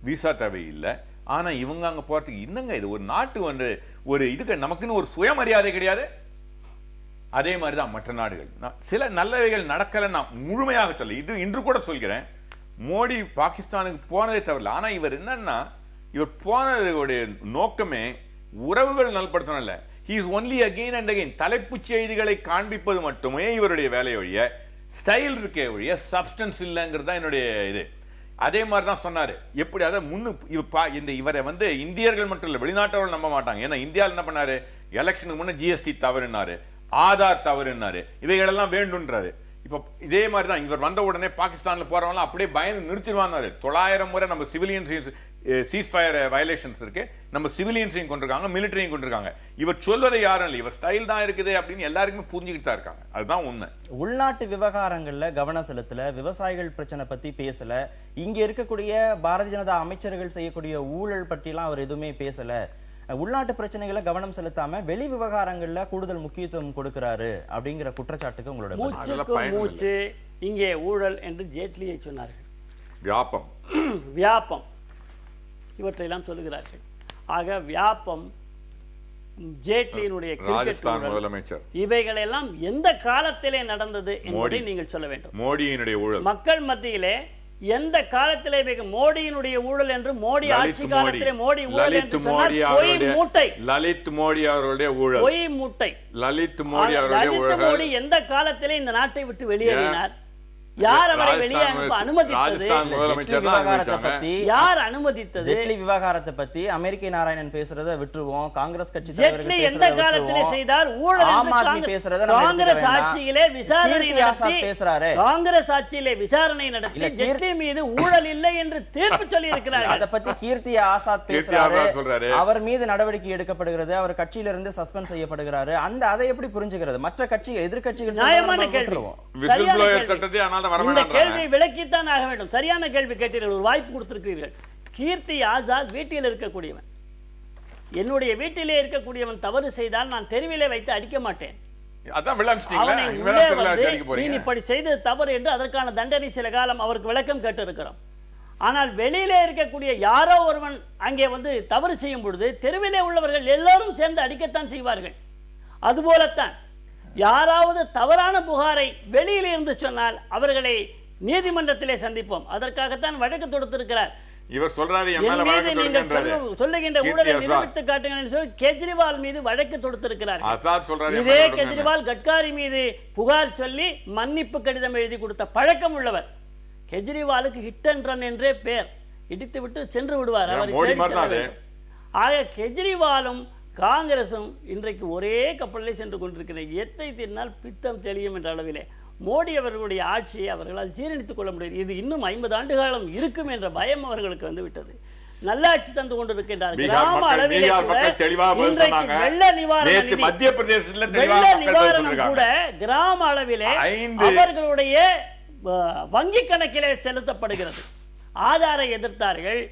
விசா தேவையில்லை. ஆனா இவங்க அங்க போறதுக்கு என்னங்க இது ஒரு நாட்டு வந்து ஒரு இதுக்கு நமக்குன்னு ஒரு சுயமரியாதை கிடையாது. அதே மாதிரிதான் மற்ற நாடுகள். சில நல்லவைகள் நடக்கல நான் முழுமையாக சொல்ல, இது இன்று கூட சொல்கிறேன். மோடி பாகிஸ்தானுக்கு போனதே தவிர, ஆனா இவர் என்னன்னா இவர் போனதுடைய நோக்கமே உறவுகள் நல்படுத்தணும் இல்ல. he is only again and again தலைப்புச் செய்திகளை காண்பிப்பது மட்டுமே இவருடைய வேலையை ஒழிய ஸ்டைல் இருக்கே ஒழிய சப்ஸ்டன்ஸ் இல்லைங்கிறது தான் என்னுடைய இது. அதே மாதிரி தான் சொன்னாரு. எப்படி அதை இவரை வந்து இந்தியர்கள் மட்டும் இல்லை, வெளிநாட்டவர்கள் நம்ப மாட்டாங்க. ஏன்னா இந்தியாவில் என்ன பண்ணாரு, எலெக்ஷனுக்கு முன்னே GST தவறுனாரு, ஆதார் தவறுனாரு, இவைகளெல்லாம் வேண்டும்ன்றாரு. இப்போ இதே மாதிரி தான் இவர் வந்த உடனே பாகிஸ்தானில் போறவங்களாம் அப்படியே பயந்து நிறுத்திடுவாங்க. 900 முறை நம்ம சிவிலியன்ஸ் சீஸ்ஃபயர் வயலேஷன்ஸ் இருக்கு, நம்ம சிவிலியன்ஸையும் கொண்டிருக்காங்க, மிலிட்டரியும் கொண்டிருக்காங்க. இவர் சொல்வதை யாரும் இல்லை, இவர் ஸ்டைல் தான் இருக்குது அப்படின்னு எல்லாருக்குமே புரிஞ்சுக்கிட்டு தான் இருக்காங்க. அதுதான் உண்மை. உள்நாட்டு விவகாரங்கள்ல கவனம் செலுத்தல, விவசாயிகள் பிரச்சனை பத்தி பேசல, இங்க இருக்கக்கூடிய பாரதிய ஜனதா அமைச்சர்கள் செய்யக்கூடிய ஊழல் பற்றிலாம் அவர் எதுவுமே பேசல. உள்நாட்டு பிரச்சனைகளை கவனம் செலுத்தாம வெளி விவகாரங்கள்ல கூடுதல் முக்கியத்துவம் கொடுக்கிறாரு அப்படிங்கிற குற்றச்சாட்டுக்கு உங்களோட மூச்சு இங்கே ஊழல் என்று ஜேட்லியை சொன்னார்கள். வியாபம் வியாபம் இவற்றையெல்லாம் சொல்லுகிறார்கள். ஆக வியாபம், ஜேட்லியினுடைய முதலமைச்சர், இவைகளெல்லாம் எந்த காலத்திலே நடந்தது என்பதை நீங்கள் சொல்ல வேண்டும். மோடியினுடைய ஊழல் மக்கள் மத்தியிலே எந்த காலத்திலே மோடியினுடைய ஊழல் என்று, மோடி ஆட்சி காலத்திலே மோடி ஊழல் என்று சொன்னார். பொய் மூட்டை லலித் மோடி அவர்களுடைய ஊழல், பொய் மூட்டை. லலித் மோடி அவர்களுடைய ஊழல். மோடி எந்த காலத்திலே இந்த நாட்டை விட்டு வெளியேறினார்? யார் அவரை வெளியே அனுப்ப அனுமதித்தது? யார் அனுமதித்தது? ஜெட்லி விவகாரத்தை பத்தி அமெரிக்க நாராயணன் பேசுறத விட்டுருவோம், காங்கிரஸ் கட்சி ஜெட்லி எந்த காலத்திலே செய்தார் ஊழல்? ஆம் ஆத்மி பேசுறத காங்கிரஸ் ஆட்சியிலே விசாரணை நடத்தி பேசுறாரு. காங்கிரஸ் ஆட்சியிலே விசாரணை நடத்தி ஜெட்லி மீது ஊழல் இல்லை என்று தீர்ப்பு சொல்லி இருக்கிறார். அத பத்தி கீர்த்தி ஆசாத் பேசுறாரு, அவர் மீது நடவடிக்கை எடுக்கப்படுகிறது, அவர் கட்சியிலிருந்து சஸ்பெண்ட் செய்யப்படுகிறாரு. அதை எப்படி புரிஞ்சுக்கிறது? மற்ற கட்சிகள், எதிர்க்கட்சிகள் நியாயமான கேள்வி. இந்த கேள்வியை விளக்கித்தான் ஆக வேண்டும். சரியான கேள்வி கேட்டீர்கள், ஒரு வாய்ப்பு கொடுத்திருக்கிறீர்கள். கீர்த்தி ஆசாத் வீட்டில் இருக்கக்கூடியவன், என்னுடைய வீட்டிலே இருக்கக்கூடியவன் தவறு செய்தால் நான் தெருவிலே வைத்து அடிக்க மாட்டேன். இப்படி செய்தது தவறு என்று அதற்கான தண்டனை சில காலம் அவருக்கு விளக்கம் கேட்டு இருக்கிறோம். ஆனால் வெளியிலே இருக்கக்கூடிய யாரோ ஒருவன் அங்கே வந்து தவறு செய்யும் பொழுது தெருவிலே உள்ளவர்கள் எல்லாரும் சேர்ந்து அடிக்கத்தான் செய்வார்கள். அதுபோலத்தான் யாராவது தவறான புகாரை வெளியிலே இருந்து சொன்னால் அவர்களை நீதிமன்றத்திலே சந்திப்போம். அதற்காகத்தான் வழக்கு தொடுத்திருக்கிறார். இவர் சொல்றாரு சொல்லுகின்ற ஊழலை நிரூபித்து காட்டுங்கள் சொல்லி கெஜ்ரிவால் மீது வழக்கு தொடுத்திருக்கிறார். இதே கெஜ்ரிவால் கட்காரி மீது புகார் சொல்லி மன்னிப்பு கடிதம் எழுதி கொடுத்த பழக்கம் உள்ளவர். கெஜ்ரிவாலுக்கு ஹிட் அண்ட் ரன் என்றே பேர், இடித்து விட்டு சென்று விடுவார். ஆக கெஜ்ரிவாலும் காங்கிரசும் இன்றைக்கு ஒரே கப்பலில் சென்று கொண்டிருக்கிறது. எத்தை தின்னால் பித்தம் தெளியும் என்ற அளவிலே மோடி அவர்களுடைய ஆட்சியை அவர்களால் ஜீரணித்துக் கொள்ள முடியாது. இது இன்னும் 50 ஆண்டு காலம் இருக்கும் என்ற பயம் அவர்களுக்கு வந்து விட்டது. நல்லாட்சி தந்து கொண்டிருக்கின்றார். கிராம அளவிலே வெள்ள நிவாரணம் கூட கிராம அளவிலே அவர்களுடைய வங்கி கணக்கிலே செலுத்தப்படுகிறது. ஆதாரை எதிர்த்தார்கள்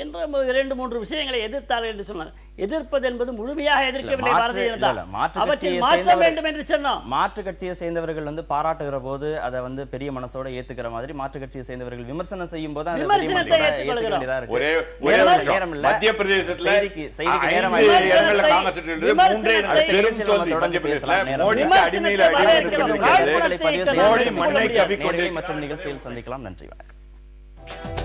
என்ற 2-3 விஷயங்களை எதிர்த்தார்கள் என்று சொன்னார். எதிர்ப்பது என்பது முழுமையாக எதிர்க்கவில்லை பாரதிய ஜனதா. அவற்றை மாற்ற வேண்டும் என்று சொன்னோம். மாற்று கட்சியை சேர்ந்தவர்கள் வந்து பாராட்டுகிற போது அதை வந்து பெரிய மனசோட ஏத்துக்கிற மாதிரி, மாற்று கட்சியை சேர்ந்தவர்கள் விமர்சனம் செய்யும் போது மத்திய பிரதேசத்துல மற்றும் நிகழ்ச்சியில் சந்திக்கலாம். நன்றி, வணக்கம்.